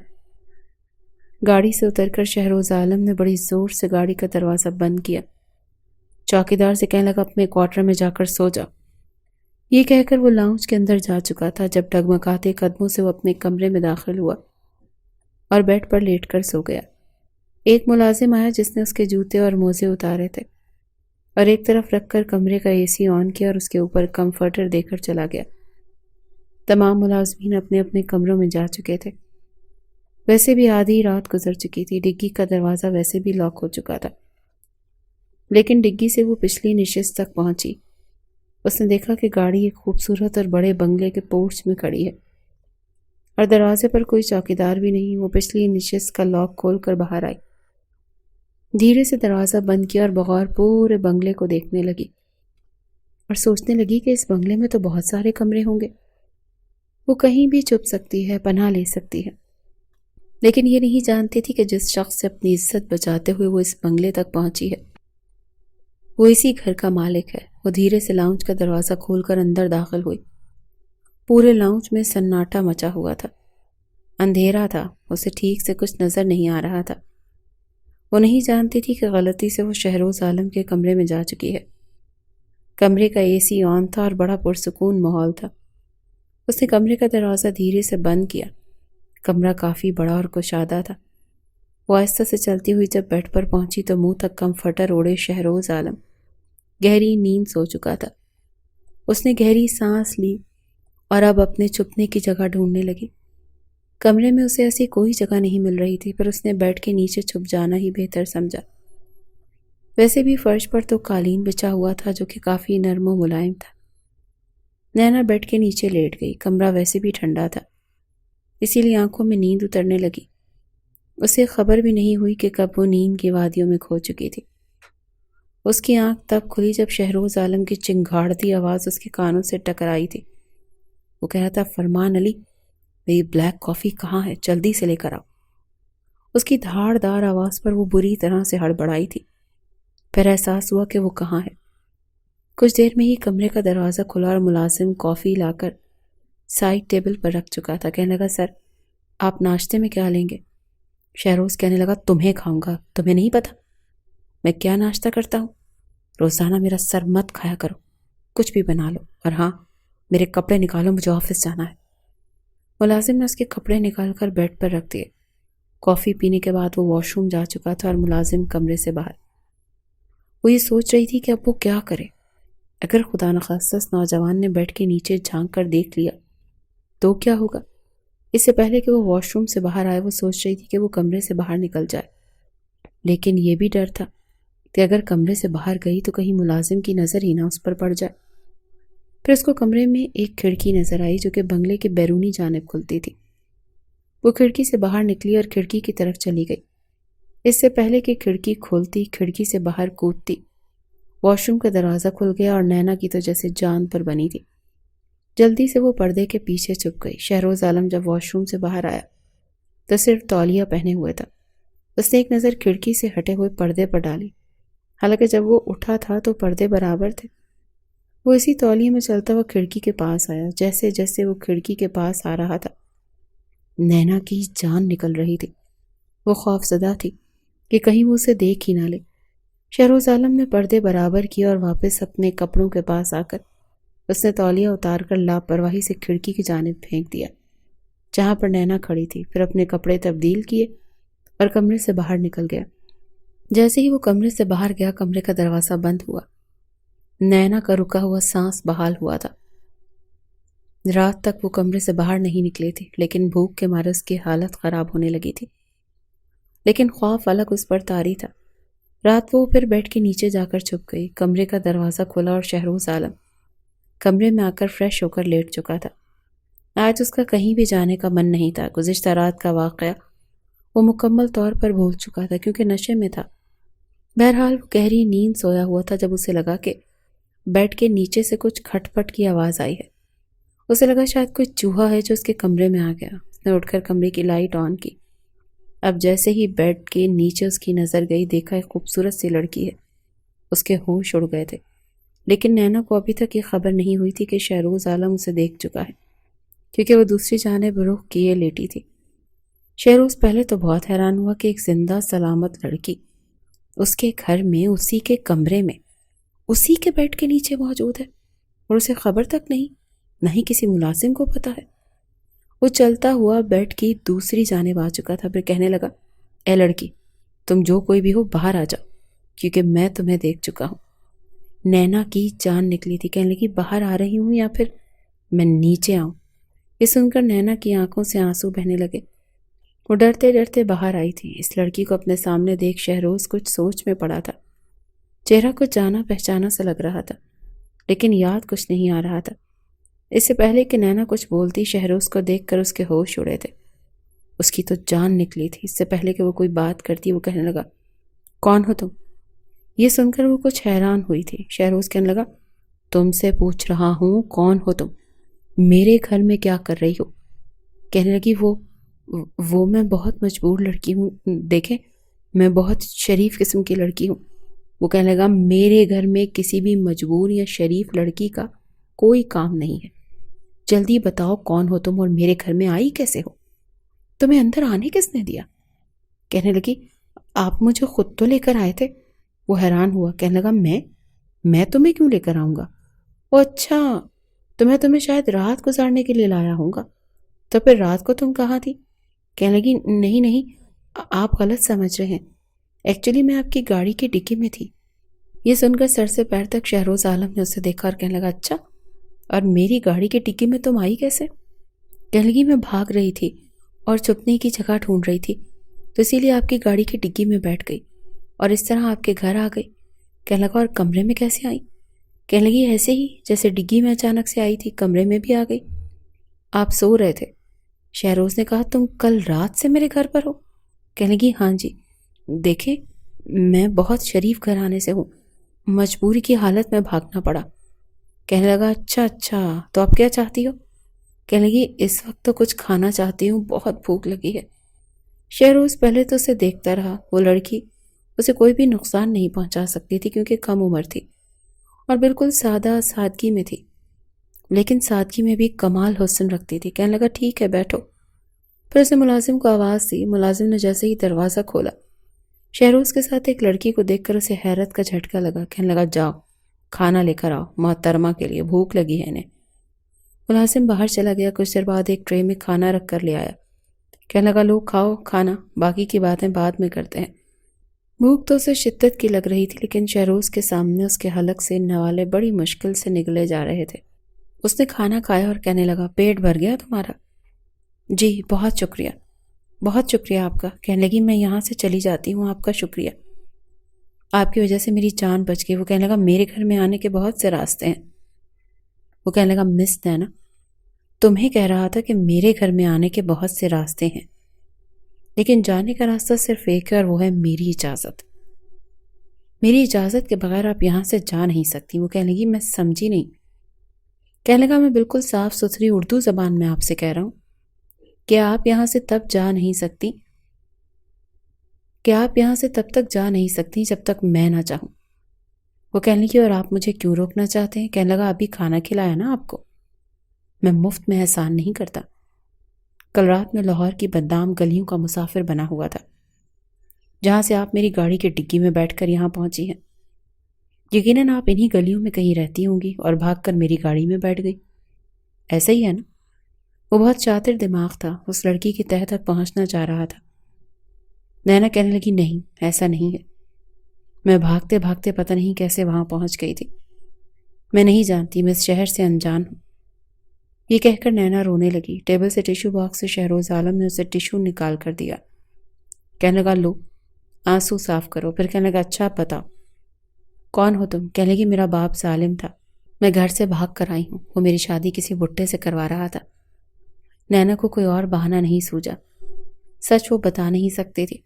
گاڑی سے اتر کر شہروز عالم نے بڑی زور سے گاڑی کا دروازہ بند کیا۔ چوکیدار سے کہنے لگا اپنے کوارٹر میں جا کر سو جا۔ یہ کہہ کر وہ لاؤنج کے اندر جا چکا تھا جب ڈگمگاتے قدموں سے وہ اپنے کمرے میں داخل ہوا اور بیڈ پر لیٹ کر سو گیا۔ ایک ملازم آیا جس نے اس کے جوتے اور موزے اتارے تھے اور ایک طرف رکھ کر کمرے کا اے سی آن کیا اور اس کے اوپر کمفرٹر دے کر چلا گیا۔ تمام ملازمین اپنے اپنے کمروں میں جا چکے تھے۔ ویسے بھی آدھی رات گزر چکی تھی۔ ڈگی کا دروازہ ویسے بھی لاک ہو چکا تھا، لیکن ڈگی سے وہ پچھلی نشست تک پہنچی۔ اس نے دیکھا کہ گاڑی ایک خوبصورت اور بڑے بنگلے کے پورچ میں کھڑی ہے اور دروازے پر کوئی چوکیدار بھی نہیں۔ وہ پچھلی نشست کا لاک کھول کر باہر آئی، دھیرے سے دروازہ بند کیا اور بغور پورے بنگلے کو دیکھنے لگی اور سوچنے لگی کہ اس بنگلے میں تو بہت سارے کمرے ہوں گے، وہ کہیں بھی چھپ سکتی ہے، پناہ لے سکتی ہے، لیکن یہ نہیں جانتی تھی کہ جس شخص سے اپنی عزت بچاتے ہوئے وہ اس بنگلے تک پہنچی ہے وہ اسی گھر کا مالک ہے۔ وہ دھیرے سے لاؤنج کا دروازہ کھول کر اندر داخل ہوئی۔ پورے لاؤنج میں سناٹا مچا ہوا تھا، اندھیرا تھا، اسے ٹھیک سے کچھ نظر نہیں آ رہا تھا۔ وہ نہیں جانتی تھی کہ غلطی سے وہ شہروز عالم کے کمرے میں جا چکی ہے۔ کمرے کا اے سی آن تھا اور بڑا پرسکون ماحول تھا۔ اس نے کمرے کا دروازہ دھیرے سے بند کیا۔ کمرہ کافی بڑا اور کشادہ تھا۔ وہ آہستہ سے چلتی ہوئی جب بیڈ پر پہنچی تو منہ تک کمفرٹر اوڑے شہروز عالم گہری نیند سو چکا تھا۔ اس نے گہری سانس لی اور اب اپنے چھپنے کی جگہ ڈھونڈنے لگی۔ کمرے میں اسے ایسی کوئی جگہ نہیں مل رہی تھی، پر اس نے بیڈ کے نیچے چھپ جانا ہی بہتر سمجھا۔ ویسے بھی فرش پر تو قالین بچھا ہوا تھا جو کہ کافی نرم و ملائم تھا۔ نینا بیڈ کے نیچے لیٹ گئی۔ کمرہ ویسے بھی ٹھنڈا تھا، اسی لیے آنکھوں میں نیند اترنے لگی۔ اسے خبر بھی نہیں ہوئی کہ کب وہ نیند کی وادیوں میں کھو چکی تھی۔ اس کی آنکھ تب کھلی جب شہروز عالم کی چنگھاڑتی آواز اس کے کانوں سے ٹکرائی تھی۔ وہ کہہ رہا تھا، فرمان علی، میری بلیک کافی کہاں ہے؟ جلدی سے لے کر آؤ۔ اس کی دھاڑ دار آواز پر وہ بری طرح سے ہڑبڑائی تھی۔ پھر احساس ہوا کہ وہ کہاں ہے۔ کچھ دیر میں ہی کمرے کا دروازہ کھلا اور ملازم کافی لا کر سائڈ ٹیبل پر رکھ چکا تھا۔ کہنے لگا، سر آپ ناشتے میں کیا لیں گے؟ شہروز کہنے لگا، تمہیں کھاؤں گا، تمہیں نہیں پتا میں کیا ناشتہ کرتا ہوں؟ روزانہ میرا سر مت کھایا کرو، کچھ بھی بنا لو، اور ہاں میرے کپڑے نکالو، مجھے آفس جانا ہے۔ ملازم نے اس کے کپڑے نکال کر بیڈ پر رکھ دیے۔ کافی پینے کے بعد وہ واش روم جا چکا تھا اور ملازم کمرے سے باہر۔ وہ یہ سوچ رہی تھی کہ اب وہ کیا کرے۔ اگر خدا نخواستہ اس نوجوان نے بیڈ کے نیچے جھانک کر دیکھ لیا تو کیا ہوگا؟ اس سے پہلے کہ وہ واش روم سے باہر آئے وہ سوچ رہی تھی کہ وہ کمرے سے باہر نکل جائے، لیکن یہ بھی ڈر تھا کہ اگر کمرے سے باہر گئی تو کہیں ملازم کی نظر ہی نہ اس پر پڑ جائے۔ پھر اس کو کمرے میں ایک کھڑکی نظر آئی جو کہ بنگلے کے بیرونی جانب کھلتی تھی۔ وہ کھڑکی سے باہر نکلی اور کھڑکی کی طرف چلی گئی۔ اس سے پہلے کہ کھڑکی کھولتی، کھڑکی سے باہر کودتی، واش روم کا دروازہ کھل گیا اور نینا کی تو جیسے جان پر بنی تھی۔ جلدی سے وہ پردے کے پیچھے چھپ گئی۔ شہروز عالم جب واش روم سے باہر آیا تو صرف تولیہ پہنے ہوئے تھا۔ اس نے ایک نظر کھڑکی سے ہٹے ہوئے پردے پر ڈالی، حالانکہ جب وہ اٹھا تھا تو پردے برابر تھے۔ وہ اسی تولیے میں چلتا ہوا کھڑکی کے پاس آیا۔ جیسے جیسے وہ کھڑکی کے پاس آ رہا تھا، نینا کی جان نکل رہی تھی۔ وہ خوف زدہ تھی کہ کہیں وہ اسے دیکھ ہی نہ لے۔ شہروز عالم نے پردے برابر کیا اور واپس اپنے کپڑوں کے پاس آ کر اس نے تولیہ اتار کر لاپرواہی سے کھڑکی کی جانب پھینک دیا جہاں پر نینا کھڑی تھی۔ پھر اپنے کپڑے تبدیل کیے اور کمرے سے باہر نکل گیا۔ جیسے ہی وہ کمرے سے باہر گیا، کمرے کا دروازہ بند ہوا۔ نینا کا رکا ہوا سانس بحال ہوا تھا۔ رات تک وہ کمرے سے باہر نہیں نکلی تھی، لیکن بھوک کے مارے اس کی حالت خراب ہونے لگی تھی۔ لیکن خوف الگ اس پر طاری تھا۔ رات وہ پھر بیڈ کے نیچے جا کر چھپ گئی۔ کمرے کا دروازہ کھلا اور شہروز عالم کمرے میں آ کر فریش ہو کر لیٹ چکا تھا۔ آج اس کا کہیں بھی جانے کا من نہیں تھا۔ گزشتہ رات کا واقعہ وہ مکمل طور پر بھول چکا تھا کیونکہ نشے میں تھا۔ بہرحال وہ گہری نیند سویا ہوا تھا جب اسے لگا کہ بیڈ کے نیچے سے کچھ کھٹ پٹ کی آواز آئی ہے۔ اسے لگا شاید کوئی چوہا ہے جو اس کے کمرے میں آ گیا۔ اس نے اٹھ کر کمرے کی لائٹ آن کی۔ اب جیسے ہی بیڈ کے نیچے اس کی نظر گئی، دیکھا ایک خوبصورت سی لڑکی ہے۔ اس کے ہوش اڑ گئے تھے، لیکن نینا کو ابھی تک یہ خبر نہیں ہوئی تھی کہ شہروز عالم اسے دیکھ چکا ہے، کیونکہ وہ دوسری جانب رخ کیے لیٹی تھی۔ شہروز پہلے تو بہت حیران ہوا کہ ایک زندہ سلامت لڑکی اس کے گھر میں، اسی کے کمرے میں، اسی کے بیڈ کے نیچے موجود ہے اور اسے خبر تک نہیں، نہ ہی کسی ملازم کو پتا ہے۔ وہ چلتا ہوا بیڈ کی دوسری جانب آ چکا تھا، پھر کہنے لگا، اے لڑکی، تم جو کوئی بھی ہو باہر آ جاؤ، کیونکہ میں تمہیں دیکھ چکا ہوں۔ نینا کی جان نکلی تھی، کہنے لگی، باہر آ رہی ہوں یا پھر میں نیچے آؤں؟ یہ سن کر نینا کی آنکھوں سے آنسو بہنے لگے۔ وہ ڈرتے ڈرتے باہر آئی تھی۔ اس لڑکی کو اپنے سامنے دیکھ شہروز کچھ سوچ میں پڑا تھا۔ چہرہ کچھ جانا پہچانا سا لگ رہا تھا، لیکن یاد کچھ نہیں آ رہا تھا۔ اس سے پہلے کہ نینا کچھ بولتی، شہروز کو دیکھ کر اس کے ہوش اڑے تھے۔ اس کی تو جان نکلی تھی۔ اس سے پہلے کہ وہ کوئی بات کرتی، وہ کہنے لگا، کون ہو تم؟ یہ سن کر وہ کچھ حیران ہوئی تھی۔ شہروز کہنے لگا، تم سے پوچھ رہا ہوں کون ہو تم؟ میرے گھر میں کیا کر رہی ہو؟ کہنے لگی، وہ میں بہت مجبور لڑکی ہوں، دیکھیں میں بہت شریف قسم کی لڑکی ہوں۔ وہ کہنے لگا، میرے گھر میں کسی بھی مجبور یا شریف لڑکی کا کوئی کام نہیں ہے۔ جلدی بتاؤ کون ہو تم اور میرے گھر میں آئی کیسے ہو؟ تمہیں اندر آنے کس نے دیا؟ کہنے لگی، آپ مجھے خود تو لے کر آئے تھے۔ وہ حیران ہوا، کہنے لگا، میں تمہیں کیوں لے کر آؤں گا؟ وہ اچھا، تمہیں شاید رات گزارنے کے لیے لایا ہوں گا۔ تو پھر رات کو تم کہاں تھی؟ کہنے لگی، نہیں آپ غلط سمجھ رہے ہیں، ایکچولی میں آپ کی گاڑی کی ڈگی میں تھی۔ یہ سن کر سر سے پیر تک شہروز عالم نے اسے دیکھا اور کہنے لگا، اچھا، اور میری گاڑی کی ڈگی میں تم آئی کیسے؟ کہنے لگی، میں بھاگ رہی تھی اور چھپنے کی جگہ ڈھونڈ رہی تھی، تو اسی لیے آپ کی گاڑی کی ڈگی میں بیٹھ گئی اور اس طرح آپ کے گھر آ گئی۔ کہنے لگا، اور کمرے میں کیسے آئی؟ کہنے لگی، ایسے ہی جیسے ڈگی میں اچانک سے آئی تھی، کمرے میں بھی آ گئی۔ آپ سو رہے تھے؟ شہروز نے کہا، تم کل رات سے میرے گھر پر ہو؟ کہنے لگی، ہاں جی، دیکھیں میں بہت شریف گھرانے سے ہوں، مجبوری کی حالت میں بھاگنا پڑا۔ کہنے لگا، اچھا، تو آپ کیا چاہتی ہو؟ کہنے لگی، اس وقت تو کچھ کھانا چاہتی ہوں، بہت بھوک لگی ہے۔ شہروز پہلے تو اسے دیکھتا رہا۔ وہ لڑکی اسے کوئی بھی نقصان نہیں پہنچا سکتی تھی کیونکہ کم عمر تھی اور بالکل سادگی میں تھی، لیکن سادگی میں بھی کمال حسن رکھتی تھی۔ کہنے لگا، ٹھیک ہے، بیٹھو۔ پھر اس نے ملازم کو آواز دی۔ ملازم نے جیسے ہی دروازہ کھولا، شہروز کے ساتھ ایک لڑکی کو دیکھ کر اسے حیرت کا جھٹکا لگا۔ کہنے لگا، جاؤ کھانا لے کر آؤ، محترمہ کے لیے بھوک لگی ہے انہیں۔ ملازم باہر چلا گیا۔ کچھ دیر بعد ایک ٹرے میں کھانا رکھ کر لے آیا۔ کہنے لگا، لوگ کھاؤ کھانا، باقی کی باتیں بعد میں کرتے ہیں۔ بھوک تو اسے شدت کی لگ رہی تھی، لیکن شہروز کے سامنے اس کے حلق سے نوالے بڑی مشکل سے نگلے جا رہے تھے۔ اس نے کھانا کھایا اور کہنے لگا، پیٹ بھر گیا تمہارا؟ جی، بہت شکریہ آپ کا۔ کہنے لگی، میں یہاں سے چلی جاتی ہوں، آپ کا شکریہ۔ آپ کی وجہ سے میری جان بچ گئی۔ وہ کہنے لگا میرے گھر میں آنے کے بہت سے راستے ہیں۔ وہ کہنے لگا مس نینا، تمہیں کہہ رہا تھا کہ میرے گھر میں آنے کے بہت سے راستے ہیں، لیکن جانے کا راستہ صرف ایک ہے اور وہ ہے میری اجازت۔ میری اجازت کے بغیر آپ یہاں سے جا نہیں سکتی۔ وہ کہنے لگی میں سمجھی نہیں۔ کہنے لگا میں بالکل صاف ستھری اردو زبان میں آپ سے کہہ رہا ہوں کہ آپ یہاں سے تب جا نہیں سکتی، کہ آپ یہاں سے تب تک جا نہیں سکتی جب تک میں نہ چاہوں۔ وہ کہنے لگی اور آپ مجھے کیوں روکنا چاہتے ہیں؟ کہنے لگا ابھی کھانا کھلایا نا آپ کو، میں مفت میں احسان نہیں کرتا۔ کل رات میں لاہور کی بدنام گلیوں کا مسافر بنا ہوا تھا، جہاں سے آپ میری گاڑی کی ڈگی میں بیٹھ کر یہاں پہنچی ہیں۔ یقیناً آپ انہی گلیوں میں کہیں رہتی ہوں گی اور بھاگ کر میری گاڑی میں بیٹھ گئی، ایسا ہی ہے نا؟ وہ بہت شاطر دماغ تھا، اس لڑکی کی تہہ تک پہنچنا چاہ رہا تھا۔ نینا کہنے لگی نہیں، ایسا نہیں ہے، میں بھاگتے بھاگتے پتہ نہیں کیسے وہاں پہنچ گئی تھی۔ میں نہیں جانتی، میں اس شہر سے انجان ہوں۔ یہ کہہ کر نینا رونے لگی۔ ٹیبل سے ٹیشو باکس سے شہروز عالم نے اسے ٹیشو نکال کر دیا۔ کہنے لگا لو، آنسو صاف کرو۔ پھر کہنے لگا اچھا بتاؤ کون ہو تم؟ کہنے لگی میرا باپ ظالم تھا، میں گھر سے بھاگ کر آئی ہوں، وہ میری شادی کسی بڈھے سے کروا رہا تھا۔ نینا کو کوئی اور بہانہ نہیں سوجا، سچ وہ بتا نہیں سکتی تھی۔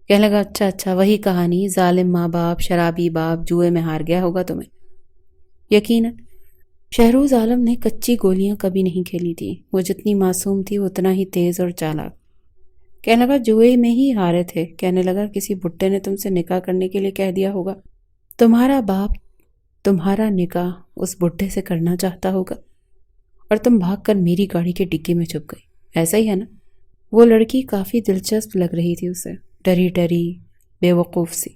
کہنے لگا اچھا وہی کہانی، ظالم ماں باپ، شرابی باپ، جوئے میں ہار گیا ہوگا تمہیں۔ یقیناً شہروز عالم نے کچی گولیاں کبھی نہیں کھیلی تھی، وہ جتنی معصوم تھی وہ اتنا ہی تیز اور چالاک۔ کہنے لگا جوئے میں ہی ہارے تھے۔ کہنے لگا کسی بڈھے نے تم سے نکاح کرنے کے لیے کہہ دیا ہوگا، تمہارا باپ تمہارا نکاح اس بڈھے سے کرنا چاہتا ہوگا اور تم بھاگ کر میری گاڑی کے ڈگی میں چھپ گئی، ایسا ہی ہے نا؟ وہ لڑکی کافی دلچسپ لگ رہی تھی اسے، ڈری ڈری بے وقوف سی،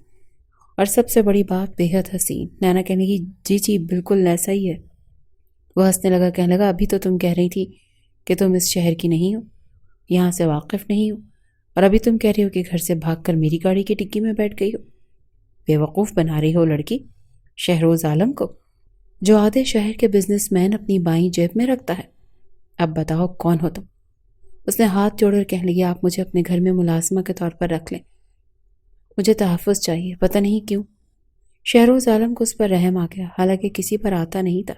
اور سب سے بڑی بات بے حد حسین۔ نینا کہنے کی جی بالکل ایسا ہی ہے۔ وہ ہنسنے لگا، کہنے لگا ابھی تو تم کہہ رہی تھی کہ تم اس شہر کی نہیں ہو، یہاں سے واقف نہیں ہو، اور ابھی تم کہہ رہی ہو کہ گھر سے بھاگ کر میری گاڑی کی ڈگی میں بیٹھ گئی ہو۔ بے وقوف بنا رہی ہو لڑکی شہروز عالم کو، جو آدھے شہر کے بزنس مین اپنی بائیں جیب میں رکھتا ہے۔ اب بتاؤ کون ہو تم؟ اس نے ہاتھ جوڑ کر کہنے لگی آپ مجھے اپنے گھر میں ملازمہ کے طور پر رکھ لیں، مجھے تحفظ چاہیے۔ پتہ نہیں کیوں شہروز عالم کو اس پر رحم آ گیا، حالانکہ کسی پر آتا نہیں تھا،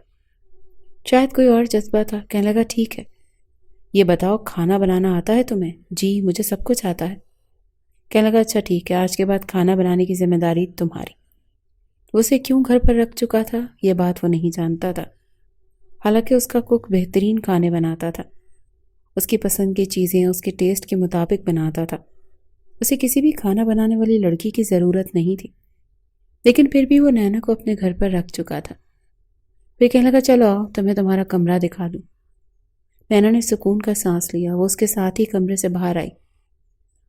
شاید کوئی اور جذبہ تھا۔ کہنے لگا ٹھیک ہے، یہ بتاؤ کھانا بنانا آتا ہے تمہیں؟ جی مجھے سب کچھ آتا ہے۔ کہنے لگا اچھا ٹھیک ہے، آج کے بعد کھانا بنانے کی ذمہ داری تمہاری۔ اسے کیوں گھر پر رکھ چکا تھا یہ بات وہ نہیں جانتا تھا، حالانکہ اس کا کوک بہترین کھانے بناتا تھا، اس کی پسند کی چیزیں اس کے ٹیسٹ کے مطابق بناتا تھا۔ اسے کسی بھی کھانا بنانے والی لڑکی کی ضرورت نہیں تھی، لیکن پھر بھی وہ نینا کو اپنے گھر پر رکھ چکا تھا۔ پھر کہنے لگا چلو آؤ تمہیں تمہارا کمرہ دکھا دوں۔ نینا نے سکون کا سانس لیا، وہ اس کے ساتھ ہی کمرے سے باہر آئی۔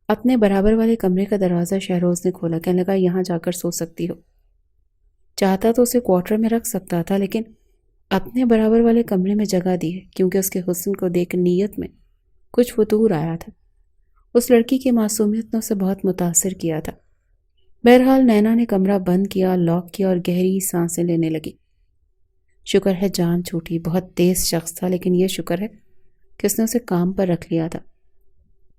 اپنے برابر والے کمرے کا دروازہ شہروز نے کھولا۔ کہنے لگا یہاں جا کر سو سکتی ہو۔ چاہتا تو اسے کوارٹر میں رکھ سکتا تھا، لیکن اپنے برابر والے کمرے میں جگہ دی ہے کیونکہ اس کے حسن کو دیکھ نیت میں کچھ فطور آیا تھا۔ اس لڑکی کی معصومیت نے اسے بہت متاثر کیا تھا۔ بہرحال نینا نے کمرہ بند کیا، لاک کیا اور گہری سانسیں لینے لگی۔ شکر ہے جان چھوٹی، بہت تیز شخص تھا، لیکن یہ شکر ہے کہ اس نے اسے کام پر رکھ لیا تھا۔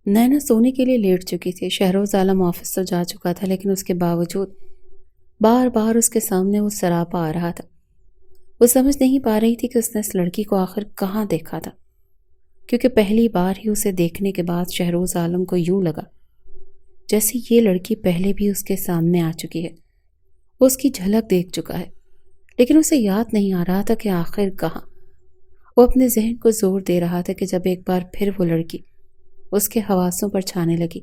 نینا سونے کے لیے لیٹ چکی تھی۔ شہروز عالم آفس تو جا چکا تھا، لیکن اس کے باوجود بار بار اس کے سامنے وہ سراپا آ رہا تھا۔ وہ سمجھ نہیں پا رہی تھی کہ اس نے اس لڑکی کو آخر کہاں دیکھا تھا، کیونکہ پہلی بار ہی اسے دیکھنے کے بعد شہروز عالم کو یوں لگا جیسے یہ لڑکی پہلے بھی اس کے سامنے آ چکی ہے، وہ اس کی جھلک دیکھ چکا ہے، لیکن اسے یاد نہیں آ رہا تھا کہ آخر کہاں۔ وہ اپنے ذہن کو زور دے رہا تھا کہ جب ایک بار پھر وہ لڑکی اس کے حواسوں پر چھانے لگی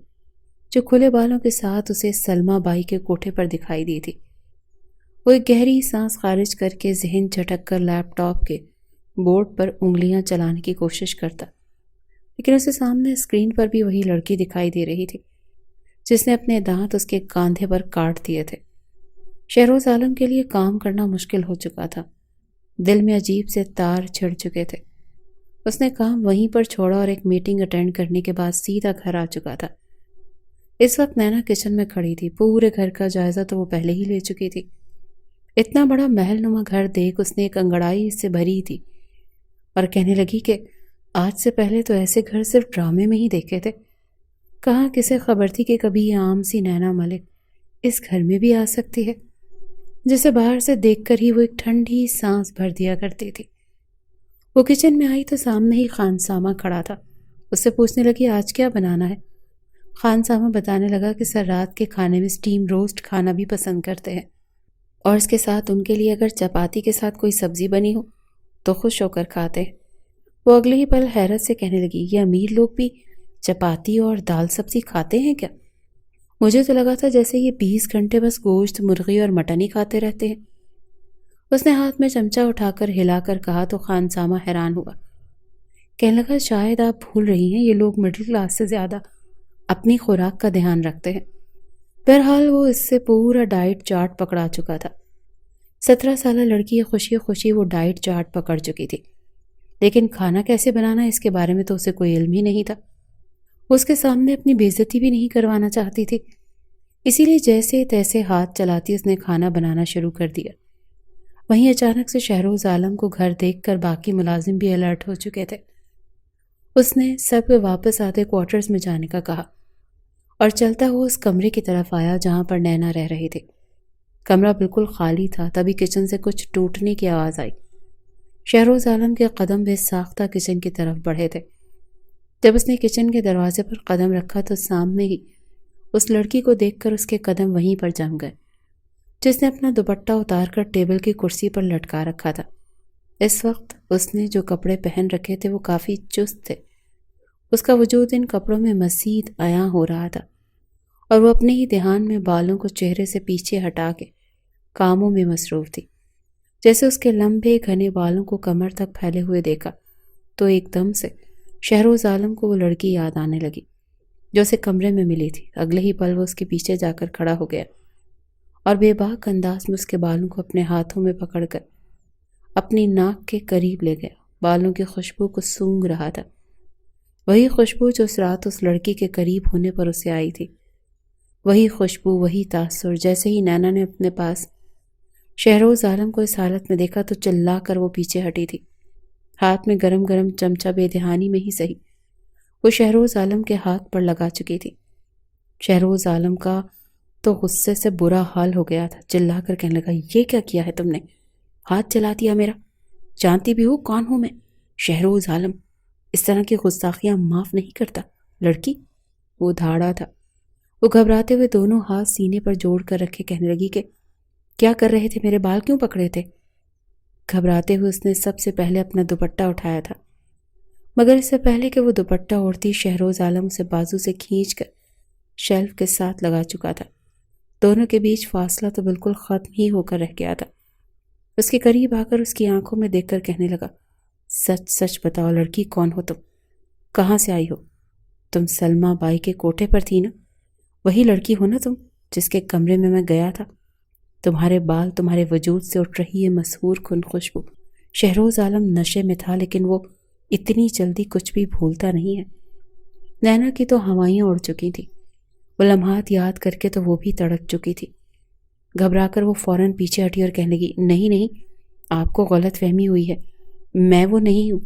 جو کھلے بالوں کے ساتھ اسے سلمہ بائی کے کوٹھے پر دکھائی دی تھی۔ وہ ایک گہری سانس خارج کر کے ذہن جھٹک کر لیپ ٹاپ کے بورڈ پر انگلیاں چلانے کی کوشش کرتا، لیکن اسے سامنے اسکرین پر بھی وہی لڑکی دکھائی دے رہی تھی جس نے اپنے دانت اس کے کاندھے پر کاٹ دیے تھے۔ شہروز عالم کے لیے کام کرنا مشکل ہو چکا تھا، دل میں عجیب سے تار چھڑ چکے تھے۔ اس نے کام وہیں پر چھوڑا اور ایک میٹنگ اٹینڈ کرنے کے بعد سیدھا گھر آ چکا تھا۔ اس وقت نینا کچن میں کھڑی تھی، پورے گھر کا جائزہ تو وہ پہلے ہی لے چکی تھی۔ اتنا بڑا محل نما گھر دیکھ اس نے ایک انگڑائی سے بھری تھی اور کہنے لگی کہ آج سے پہلے تو ایسے گھر صرف ڈرامے میں ہی دیکھے تھے، کہاں کسے خبر تھی کہ کبھی یہ عام سی نینا ملک اس گھر میں بھی آ سکتی ہے، جسے باہر سے دیکھ کر ہی وہ ایک ٹھنڈی سانس بھر دیا کرتی تھی۔ وہ کچن میں آئی تو سامنے ہی خان سامہ کھڑا تھا۔ اس سے پوچھنے لگی آج کیا بنانا ہے؟ خان سامہ بتانے لگا کہ سر رات کے کھانے میں سٹیم روسٹ کھانا بھی پسند کرتے ہیں، اور اس کے ساتھ ان کے لیے اگر چپاتی کے ساتھ کوئی سبزی بنی ہو تو خوش ہو کر کھاتے ہیں۔ وہ اگلے ہی پل حیرت سے کہنے لگی یہ امیر لوگ بھی چپاتی اور دال سبزی کھاتے ہیں کیا؟ مجھے تو لگا تھا جیسے یہ 20 گھنٹے بس گوشت، مرغی اور مٹن ہی کھاتے رہتے ہیں۔ اس نے ہاتھ میں چمچہ اٹھا کر ہلا کر کہا تو خان سامہ حیران ہوا۔ کہنے لگا شاید آپ بھول رہی ہیں یہ لوگ مڈل کلاس سے زیادہ اپنی خوراک کا دھیان رکھتے ہیں۔ بہرحال وہ اس سے پورا ڈائٹ چارٹ پکڑا چکا تھا۔ 17 سالہ لڑکی خوشی خوشی وہ ڈائٹ چارٹ پکڑ چکی تھی، لیکن کھانا کیسے بنانا اس کے بارے میں تو اسے کوئی علم ہی نہیں تھا۔ وہ اس کے سامنے اپنی بے عزتی بھی نہیں کروانا چاہتی تھی، اسی لیے جیسے تیسے ہاتھ چلاتی اس نے کھانا بنانا شروع کر دیا۔ وہیں اچانک سے شہروز عالم کو گھر دیکھ کر باقی ملازم بھی الرٹ ہو چکے تھے۔ اس نے سب کو واپس آتے کوارٹرز میں جانے کا کہا اور چلتا ہوا اس کمرے کی طرف آیا جہاں پر نینا رہ رہی تھی۔ کمرہ بالکل خالی تھا، تبھی کچن سے کچھ ٹوٹنے کی آواز آئی۔ شہروز عالم کے قدم بے ساختہ کچن کی طرف بڑھے تھے۔ جب اس نے کچن کے دروازے پر قدم رکھا تو سامنے ہی اس لڑکی کو دیکھ کر اس کے قدم وہیں پر جم گئے، جس نے اپنا دوپٹہ اتار کر ٹیبل کی کرسی پر لٹکا رکھا تھا۔ اس وقت اس نے جو کپڑے پہن رکھے تھے وہ کافی چست تھے۔ اس کا وجود ان کپڑوں میں مزید عیاں ہو رہا تھا، اور وہ اپنے ہی دھیان میں بالوں کو چہرے سے پیچھے ہٹا کے کاموں میں مصروف تھی۔ جیسے اس کے لمبے گھنے بالوں کو کمر تک پھیلے ہوئے دیکھا تو ایک دم سے شہروز عالم کو وہ لڑکی یاد آنے لگی جو اسے کمرے میں ملی تھی۔ اگلے ہی پل وہ اس کے پیچھے جا کر کھڑا ہو گیا اور بے باک انداز میں اس کے بالوں کو اپنے ہاتھوں میں پکڑ کر اپنی ناک کے قریب لے گیا۔ بالوں کی خوشبو کو سونگھ رہا تھا، وہی خوشبو جو اس رات اس لڑکی کے قریب ہونے پر اسے آئی تھی، وہی خوشبو، وہی تاثر۔ جیسے ہی نینا نے اپنے پاس شہروز عالم کو اس حالت میں دیکھا تو چلا کر وہ پیچھے ہٹی تھی۔ ہاتھ میں گرم گرم چمچہ بے دھیانی میں ہی صحیح وہ شہروز عالم کے ہاتھ پر لگا چکی تھی۔ شہروز عالم کا تو غصے سے برا حال ہو گیا تھا، چلا کر کہنے لگا یہ کیا کیا ہے تم نے؟ ہاتھ چلا دیا میرا، جانتی بھی ہو کون ہوں میں؟ شہروز عالم اس طرح کی گستاخیاں معاف نہیں کرتا لڑکی۔ وہ دھاڑا تھا۔ وہ گھبراتے ہوئے دونوں ہاتھ سینے پر جوڑ کر رکھے کہنے لگی کہ کیا کر رہے تھے؟ میرے بال کیوں پکڑے تھے؟ گھبراتے ہوئے اس نے سب سے پہلے اپنا دوپٹہ اٹھایا تھا، مگر اس سے پہلے کہ وہ دوپٹہ اوڑھتی شہروز عالم اسے بازو سے کھینچ کر شیلف کے ساتھ لگا چکا تھا۔ دونوں کے بیچ فاصلہ تو بالکل ختم ہی ہو کر رہ گیا تھا۔ اس کے قریب آ کر اس کی آنکھوں میں دیکھ کر کہنے لگا سچ سچ بتاؤ لڑکی، کون ہو تم؟ کہاں سے آئی ہو؟ تم سلمہ بائی کے کوٹھے پر تھی نا؟ وہی لڑکی ہو نا تم جس کے کمرے میں گیا تھا؟ تمہارے بال، تمہارے وجود سے اٹھ رہی ہے مسحور کن خوشبو۔ شہروز عالم نشے میں تھا، لیکن وہ اتنی جلدی کچھ بھی بھولتا نہیں ہے۔ نینا کی تو ہوائیاں اڑ چکی تھی، وہ لمحات یاد کر کے تو وہ بھی تڑپ چکی تھی۔ گھبرا کر وہ فوراً پیچھے ہٹی اور کہنے لگی نہیں نہیں، آپ کو غلط فہمی ہوئی ہے، میں وہ نہیں ہوں،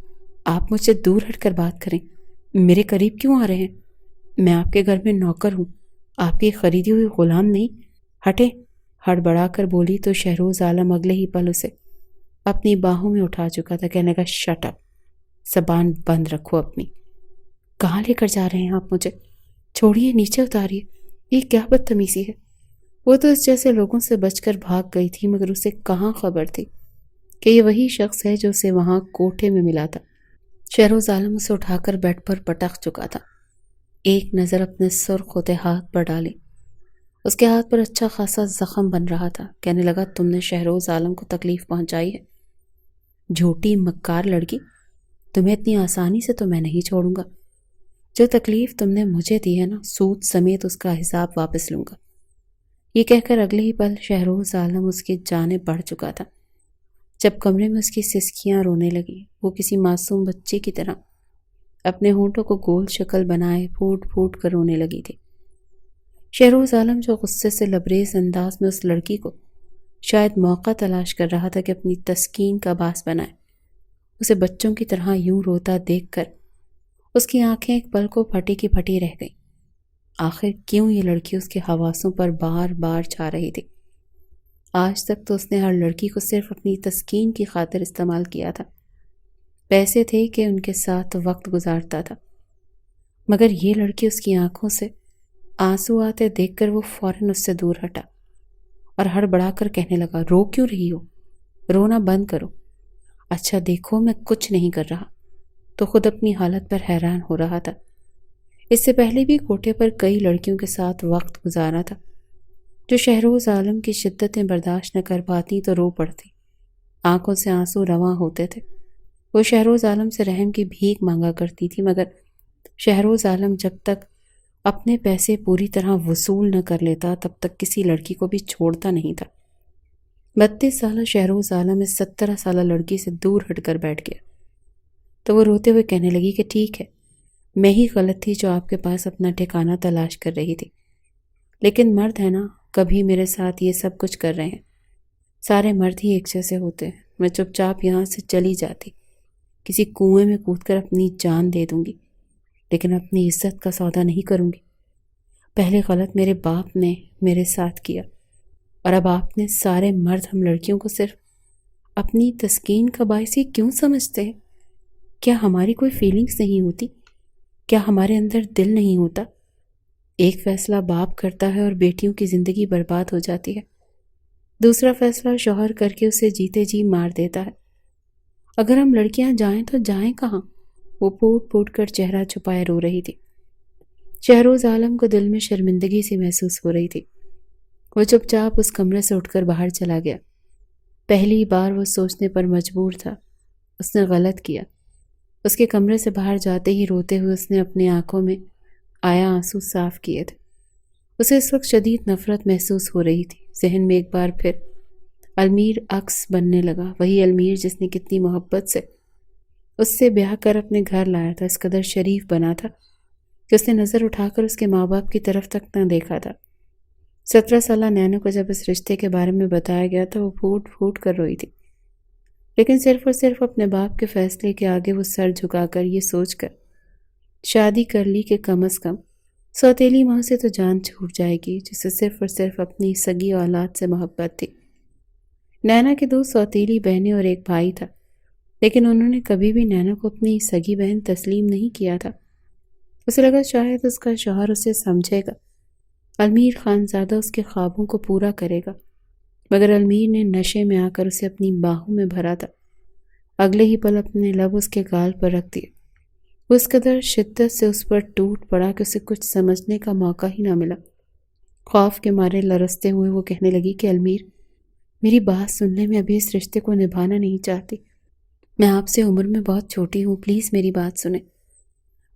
آپ مجھ سے دور ہٹ کر بات کریں، میرے قریب کیوں آ رہے ہیں؟ میں آپ کے گھر میں نوکر ہوں، آپ کی خریدی ہوئی غلام نہیں، ہٹیں۔ ہڑبڑا کر بولی تو شہروز عالم اگلے ہی پل اسے اپنی باہوں میں اٹھا چکا تھا، کہنے کا شٹ اپ، زبان بند رکھو اپنی۔ کہاں لے کر جا رہے ہیں آپ مجھے؟ چھوڑیے، نیچے اتاریے، یہ کیا بدتمیزی ہے؟ وہ تو اس جیسے لوگوں سے بچ کر بھاگ گئی تھی، مگر اسے کہاں خبر تھی کہ یہ وہی شخص ہے جو اسے وہاں کوٹھے میں ملا تھا۔ شہروز عالم اسے اٹھا کر بیڈ پر پٹک چکا تھا۔ ایک نظر اپنے سرخ ہوتے ہاتھ پر ڈالی، اس کے ہاتھ پر اچھا خاصا زخم بن رہا تھا۔ کہنے لگا تم نے شہروز عالم کو تکلیف پہنچائی ہے، جھوٹی مکار لڑکی، تمہیں اتنی آسانی سے تو میں نہیں چھوڑوں گا۔ جو تکلیف تم نے مجھے دی ہے نا، سود سمیت اس کا حساب واپس لوں گا۔ یہ کہہ کر اگلے ہی پل شہروز عالم اس کی جانب بڑھ چکا تھا۔ جب کمرے میں اس کی سسکیاں رونے لگی، وہ کسی معصوم بچے کی طرح اپنے ہونٹوں کو گول شکل بنائے پھوٹ پھوٹ کر رونے لگی تھی۔ شہروز عالم جو غصے سے لبریز انداز میں اس لڑکی کو شاید موقع تلاش کر رہا تھا کہ اپنی تسکین کا باعث بنائے، اسے بچوں کی طرح یوں روتا دیکھ کر اس کی آنکھیں ایک پل کو پھٹی کی پھٹی رہ گئیں۔ آخر کیوں یہ لڑکی اس کے حواسوں پر بار بار چھا رہی تھی؟ آج تک تو اس نے ہر لڑکی کو صرف اپنی تسکین کی خاطر استعمال کیا تھا، پیسے تھے کہ ان کے ساتھ وقت گزارتا تھا، مگر یہ لڑکی اس کی آنکھوں سے آنسو آتے دیکھ کر وہ فوراً اس سے دور ہٹا اور ہڑبڑا کر کہنے لگا، رو کیوں رہی ہو؟ رونا بند کرو۔ اچھا دیکھو میں کچھ نہیں کر رہا۔ تو خود اپنی حالت پر حیران ہو رہا تھا۔ اس سے پہلے بھی کوٹے پر کئی لڑکیوں کے ساتھ وقت گزارا تھا جو شہروز عالم کی شدتیں برداشت نہ کر پاتی تو رو پڑتی، آنکھوں سے آنسو رواں ہوتے تھے۔ وہ شہروز عالم سے رحم کی بھیک مانگا کرتی تھی، مگر شہروز عالم جب تک اپنے پیسے پوری طرح وصول نہ کر لیتا تب تک کسی لڑکی کو بھی چھوڑتا نہیں تھا۔ 32 سالہ شہروز عالم اس 17 سالہ لڑکی سے دور ہٹ کر بیٹھ گیا تو وہ روتے ہوئے کہنے لگی کہ ٹھیک ہے، میں ہی غلط تھی جو آپ کے پاس اپنا ٹھکانہ تلاش کر رہی تھی، لیکن مرد ہے نا، کبھی میرے ساتھ یہ سب کچھ کر رہے ہیں۔ سارے مرد ہی ایک جیسے ہوتے ہیں۔ میں چپ چاپ یہاں سے چلی جاتی، کسی کنویں میں کود کر اپنی جان دے دوں گی، لیکن اپنی عزت کا سودا نہیں کروں گی۔ پہلے غلط میرے باپ نے میرے ساتھ کیا، اور اب آپ نے سارے مرد ہم لڑکیوں کو صرف اپنی تسکین کا باعث ہی کیوں سمجھتے ہیں؟ کیا ہماری کوئی فیلنگز نہیں ہوتی؟ کیا ہمارے اندر دل نہیں ہوتا؟ ایک فیصلہ باپ کرتا ہے اور بیٹیوں کی زندگی برباد ہو جاتی ہے، دوسرا فیصلہ شوہر کر کے اسے جیتے جی مار دیتا ہے۔ اگر ہم لڑکیاں جائیں تو جائیں کہاں؟ وہ پھوٹ پھوٹ کر چہرہ چھپائے رو رہی تھی۔ شہروز عالم کو دل میں شرمندگی سی محسوس ہو رہی تھی۔ وہ چپ چاپ اس کمرے سے اٹھ کر باہر چلا گیا۔ پہلی بار وہ سوچنے پر مجبور تھا، اس نے غلط کیا۔ اس کے کمرے سے باہر جاتے ہی روتے ہوئے اس نے اپنی آنکھوں میں آیا آنسو صاف کیے تھے۔ اسے اس وقت شدید نفرت محسوس ہو رہی تھی۔ ذہن میں ایک بار پھر المیر عکس بننے لگا، وہی المیر جس نے کتنی محبت سے اس سے بیاہ کر اپنے گھر لایا تھا، اس قدر شریف بنا تھا کہ اس نے نظر اٹھا کر اس کے ماں باپ کی طرف تک نہ دیکھا تھا۔ 17 سالہ نینو کو جب اس رشتے کے بارے میں بتایا گیا تو وہ پھوٹ پھوٹ کر روئی تھی، لیکن صرف اور صرف اپنے باپ کے فیصلے کے آگے وہ سر جھکا کر یہ سوچ کر شادی کر لی کہ کم از کم سوتیلی ماں سے تو جان چھوٹ جائے گی جسے صرف اور صرف اپنی سگی اولاد سے محبت تھی۔ نینا کے 2 سوتیلی بہنیں اور ایک بھائی تھا، لیکن انہوں نے کبھی بھی نینا کو اپنی سگی بہن تسلیم نہیں کیا تھا۔ اسے لگا شاید اس کا شوہر اسے سمجھے گا، المیر خانزادہ اس کے خوابوں کو پورا کرے گا، مگر المیر نے نشے میں آ کر اسے اپنی باہوں میں بھرا تھا۔ اگلے ہی پل اپنے لب اس کے گال پر رکھ دیے۔ وہ اس قدر شدت سے اس پر ٹوٹ پڑا کہ اسے کچھ سمجھنے کا موقع ہی نہ ملا۔ خوف کے مارے لرزتے ہوئے وہ کہنے لگی کہ المیر، میری بات سننے میں ابھی اس رشتے کو نبھانا نہیں چاہتی۔ میں آپ سے عمر میں بہت چھوٹی ہوں، پلیز میری بات سنیں۔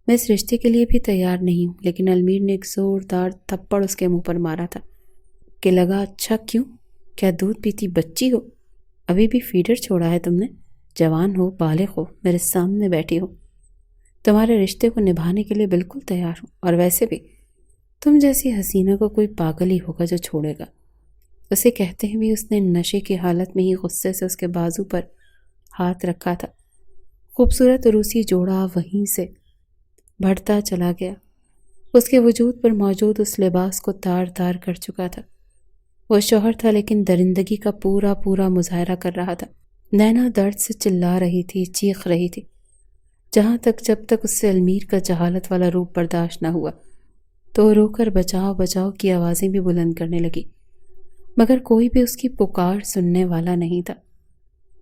میں اس رشتے کے لیے بھی تیار نہیں ہوں۔ لیکن المیر نے ایک زوردار تھپڑ اس کے منہ پر مارا تھا کہ لگا، اچھا کیوں؟ کیا دودھ پیتی بچی ہو؟ ابھی بھی فیڈر چھوڑا ہے تم نے؟ جوان ہو، بالغ ہو، میرے سامنے بیٹھی ہو۔ تمہارے رشتے کو نبھانے کے لیے بالکل تیار ہوں، اور ویسے بھی تم جیسی حسینہ کو کوئی پاگل ہی ہوگا جو چھوڑے گا۔ اسے کہتے ہوئے اس نے نشے کی حالت میں ہی غصے سے اس کے بازو پر ہاتھ رکھا تھا۔ خوبصورت روسی جوڑا وہیں سے بڑھتا چلا گیا، اس کے وجود پر موجود اس لباس کو تار تار کر چکا تھا۔ وہ شوہر تھا لیکن درندگی کا پورا پورا مظاہرہ کر رہا تھا۔ نینا درد سے چلا رہی تھی، چیخ رہی تھی، جب تک اس سے المیر کا جہالت والا روپ برداشت نہ ہوا تو وہ رو کر بچاؤ بچاؤ کی آوازیں بھی بلند کرنے لگی، مگر کوئی بھی اس کی پکار سننے والا نہیں تھا۔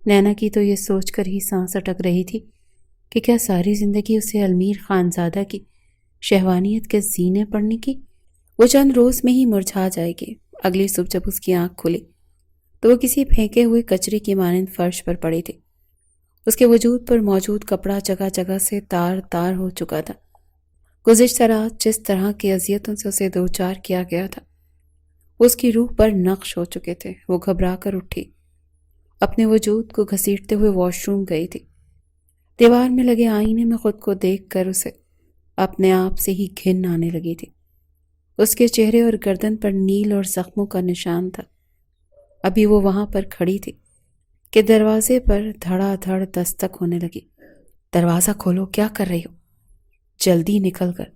نینا کی تو یہ سوچ کر ہی سانس اٹک رہی تھی کہ کیا ساری زندگی اسے المیر خانزادہ کی شہوانیت کے زینے پڑنے کی؟ وہ چند روز میں ہی مرجھا جائے گی۔ اگلی صبح جب اس کی آنکھ کھلی تو وہ کسی پھینکے ہوئے کچرے کی مانند فرش پر پڑی تھی۔ اس کے وجود پر موجود کپڑا جگہ جگہ سے تار تار ہو چکا تھا۔ گزشتہ رات جس طرح کی اذیتوں سے اسے دوچار کیا گیا تھا وہ اس کی روح پر نقش ہو چکے تھے۔ وہ گھبرا کر اٹھی، اپنے وجود کو گھسیٹتے ہوئے واش روم گئی تھی۔ دیوار میں لگے آئینے میں خود کو دیکھ کر اسے اپنے آپ سے ہی گھن آنے لگی تھی۔ اس کے چہرے اور گردن پر نیل اور زخموں کا نشان تھا۔ ابھی وہ وہاں پر کھڑی تھی کہ دروازے پر دھڑا دھڑ دستک ہونے لگی۔ دروازہ کھولو، کیا کر رہی ہو؟ جلدی نکل کر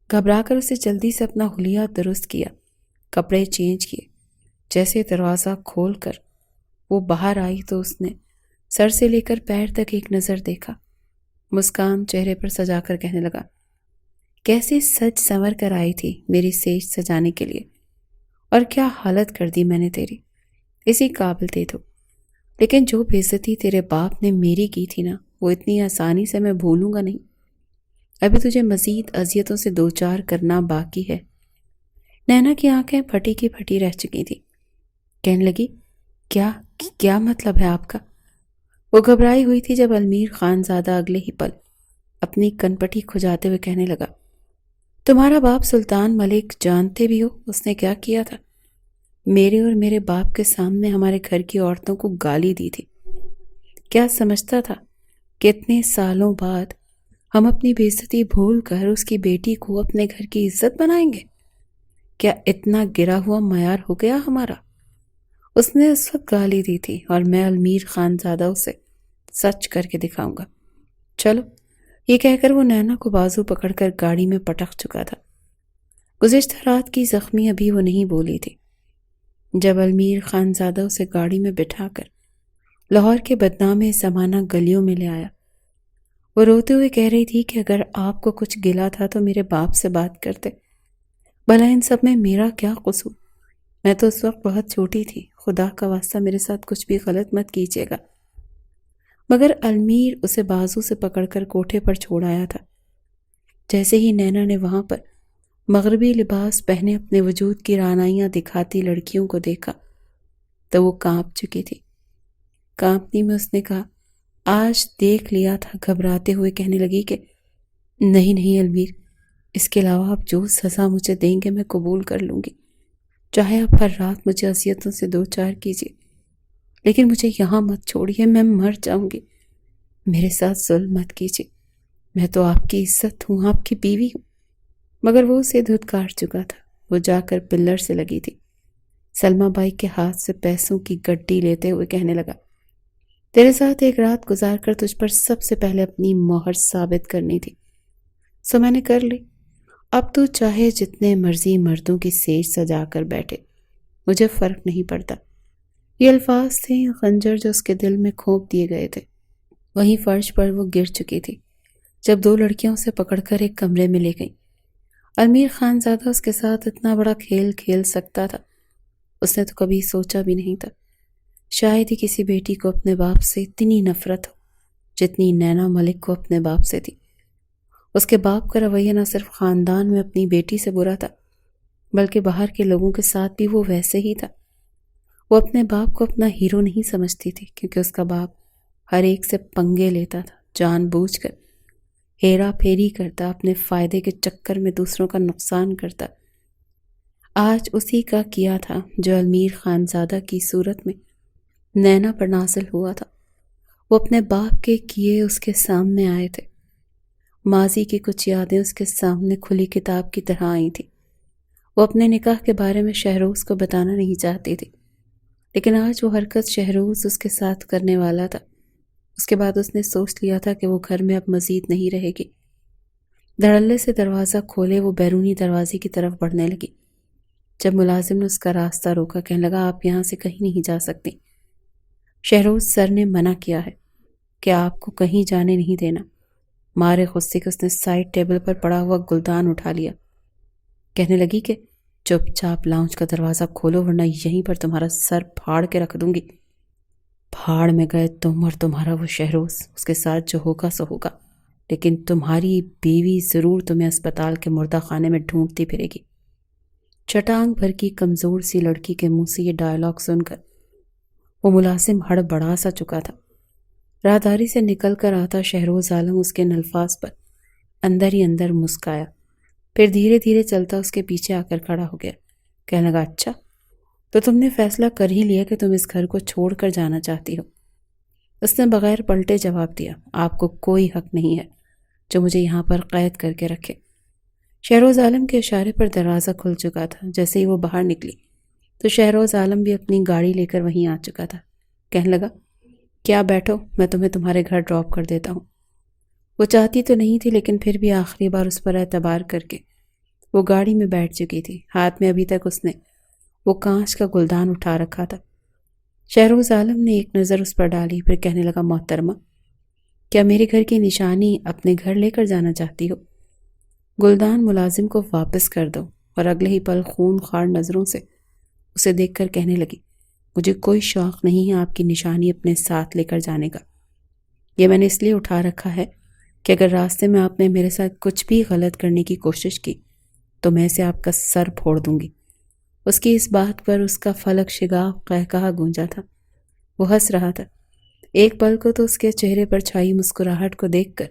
گھبرا کر اسے جلدی سے اپنا حلیہ درست کیا، کپڑے چینج کیے۔ جیسے دروازہ کھول کر وہ باہر آئی تو اس نے سر سے لے کر پیر تک ایک نظر دیکھا، مسکان چہرے پر سجا کر کہنے لگا، کیسے سج سنور کر آئی تھی میری سیج سجانے کے لیے، اور کیا حالت کر دی میں نے تیری، اسی قابل دے دو۔ لیکن جو بے عزتی تیرے باپ نے میری کی تھی نا، وہ اتنی آسانی سے میں بھولوں گا نہیں۔ ابھی تجھے مزید اذیتوں سے دوچار کرنا باقی ہے۔ نینا کی آنکھیں پھٹی کی پھٹی رہ چکی تھی، کہنے لگی، کیا مطلب ہے آپ کا؟ وہ گھبرائی ہوئی تھی جب المیر خان زادہ اگلے ہی پل اپنی کنپٹی کھجاتے ہوئے کہنے لگا، تمہارا باپ سلطان ملک جانتے بھی ہو اس نے کیا کیا تھا؟ میرے اور میرے باپ کے سامنے ہمارے گھر کی عورتوں کو گالی دی تھی۔ کیا سمجھتا تھا کہ اتنے سالوں بعد ہم اپنی بے عزتی بھول کر اس کی بیٹی کو اپنے گھر کی عزت بنائیں گے؟ کیا اتنا گرا ہوا معیار ہو گیا ہمارا؟ اس نے اس وقت گالی دی تھی اور میں المیر خان زادہ اسے سچ کر کے دکھاؤں گا۔ چلو، یہ کہہ کر وہ نینا کو بازو پکڑ کر گاڑی میں پٹک چکا تھا۔ گزشتہ رات کی زخمی ابھی وہ نہیں بولی تھی۔ جب المیر خان زادہ اسے گاڑی میں بٹھا کر لاہور کے بدنام زمانہ گلیوں میں لے آیا، وہ روتے ہوئے کہہ رہی تھی کہ اگر آپ کو کچھ گلا تھا تو میرے باپ سے بات کرتے، بھلا ان سب میں میرا کیا قصور؟ میں تو اس وقت بہت چھوٹی تھی، خدا کا واسطہ میرے ساتھ کچھ بھی غلط مت کیجیے گا۔ مگر المیر اسے بازو سے پکڑ کر کوٹھے پر چھوڑ آیا تھا۔ جیسے ہی نینا نے وہاں پر مغربی لباس پہنے اپنے وجود کی رعنائیاں دکھاتی لڑکیوں کو دیکھا تو وہ کانپ چکی تھی۔ کانپنی میں اس نے کہا، آج دیکھ لیا تھا، گھبراتے ہوئے کہنے لگی کہ نہیں المیر، اس کے علاوہ آپ جو سزا مجھے دیں گے میں قبول کر لوں گی، چاہے آپ ہر رات مجھے اذیتوں سے دوچار کیجیے، لیکن مجھے یہاں مت چھوڑیے، میں مر جاؤں گی، میرے ساتھ ظلم مت کیجیے، میں تو آپ کی عزت ہوں، آپ کی بیوی ہوں۔ مگر وہ اسے دھتکار چکا تھا۔ وہ جا کر پلر سے لگی تھی، سلمہ بائی کے ہاتھ سے پیسوں کی گڈی لیتے ہوئے کہنے لگا، تیرے ساتھ ایک رات گزار کر تجھ پر سب سے پہلے اپنی مہر ثابت کرنی تھی، سو میں نے کر لی۔ اب تو چاہے جتنے مرضی مردوں کی سیج سجا کر بیٹھے، مجھے فرق نہیں پڑتا۔ یہ الفاظ تھے خنجر جو اس کے دل میں کھونپ دیے گئے تھے۔ وہیں فرش پر وہ گر چکی تھی جب دو لڑکیاں اسے پکڑ کر ایک کمرے میں لے گئیں۔ المیر خان زادہ اس کے ساتھ اتنا بڑا کھیل کھیل سکتا تھا، اس نے تو کبھی سوچا بھی نہیں تھا۔ شاید ہی کسی بیٹی کو اپنے باپ سے اتنی نفرت ہو جتنی نینا ملک کو اپنے باپ سے تھی۔ اس کے باپ کا رویہ نہ صرف خاندان میں اپنی بیٹی سے برا تھا، بلکہ باہر کے لوگوں کے ساتھ بھی وہ ویسے ہی تھا۔ وہ اپنے باپ کو اپنا ہیرو نہیں سمجھتی تھی، کیونکہ اس کا باپ ہر ایک سے پنگے لیتا تھا، جان بوجھ کر ہیرا پھیری کرتا، اپنے فائدے کے چکر میں دوسروں کا نقصان کرتا۔ آج اسی کا کیا تھا جو المیر خان زادہ کی صورت میں نینا پر نازل ہوا تھا۔ وہ اپنے باپ کے کیے اس کے سامنے آئے تھے۔ ماضی کی کچھ یادیں اس کے سامنے کھلی کتاب کی طرح آئی تھی۔ وہ اپنے نکاح کے بارے میں شہروز کو بتانا نہیں چاہتی تھی، لیکن آج وہ حرکت شہروز اس کے ساتھ کرنے والا تھا۔ اس کے بعد اس نے سوچ لیا تھا کہ وہ گھر میں اب مزید نہیں رہے گی۔ دھڑلے سے دروازہ کھولے وہ بیرونی دروازے کی طرف بڑھنے لگی، جب ملازم نے اس کا راستہ روکا، کہنے لگا، آپ یہاں سے کہیں نہیں جا سکتی، شہروز سر نے منع کیا ہے کہ آپ کو کہیں جانے نہیں دینا۔ مارے غصے کے اس نے سائڈ ٹیبل پر پڑا ہوا گلدان اٹھا لیا، کہنے لگی کہ چپ چاپ لاؤنج کا دروازہ کھولو ورنہ یہیں پر تمہارا سر پھاڑ کے رکھ دوں گی۔ پھاڑ میں گئے تم اور تمہارا وہ شہروز، اس کے ساتھ جو ہوگا سو ہوگا، لیکن تمہاری بیوی ضرور تمہیں اسپتال کے مردہ خانے میں ڈھونڈتی پھرے گی۔ چٹانگ بھر کی کمزور سی لڑکی کے منہ سے یہ ڈائلاگ سن کر وہ ملازم ہڑبڑا سا چکا تھا۔ راہداری سے نکل کر آتا شہروز عالم اس کے ان الفاظ پر اندر ہی اندر مسکایا، پھر دھیرے دھیرے چلتا اس کے پیچھے آ کر کھڑا ہو گیا، کہنے لگا، اچھا تو تم نے فیصلہ کر ہی لیا کہ تم اس گھر کو چھوڑ کر جانا چاہتی ہو؟ اس نے بغیر پلٹے جواب دیا، آپ کو کوئی حق نہیں ہے جو مجھے یہاں پر قید کر کے رکھے۔ شہروز عالم کے اشارے پر دروازہ کھل چکا تھا۔ جیسے ہی وہ باہر نکلی تو شہروز عالم بھی اپنی گاڑی لے کر وہیں آ چکا تھا، کہنے لگا، کیا بیٹھو، میں تمہیں تمہارے گھر ڈراپ کر دیتا ہوں۔ وہ چاہتی تو نہیں تھی، لیکن پھر بھی آخری بار اس پر اعتبار کر کے وہ گاڑی میں بیٹھ چکی تھی، ہاتھ میں ابھی تک اس نے وہ کانچ کا گلدان اٹھا رکھا تھا۔ شہروز عالم نے ایک نظر اس پر ڈالی، پھر کہنے لگا، محترمہ، کیا میرے گھر کی نشانی اپنے گھر لے کر جانا چاہتی ہو؟ گلدان ملازم کو واپس کر دو۔ اور اگلے ہی پل خون خوار نظروں سے اسے دیکھ کر کہنے لگی، مجھے کوئی شوق نہیں ہے آپ کی نشانی اپنے ساتھ لے کر جانے کا۔ یہ میں نے اس لیے اٹھا رکھا ہے کہ اگر راستے میں آپ نے میرے ساتھ کچھ بھی غلط کرنے کی کوشش کی تو میں اسے آپ کا سر پھوڑ دوں گی۔ اس کی اس بات پر اس کا فلک شگاف قہقہا گونجا تھا۔ وہ ہنس رہا تھا۔ ایک پل کو تو اس کے چہرے پر چھائی مسکراہٹ کو دیکھ کر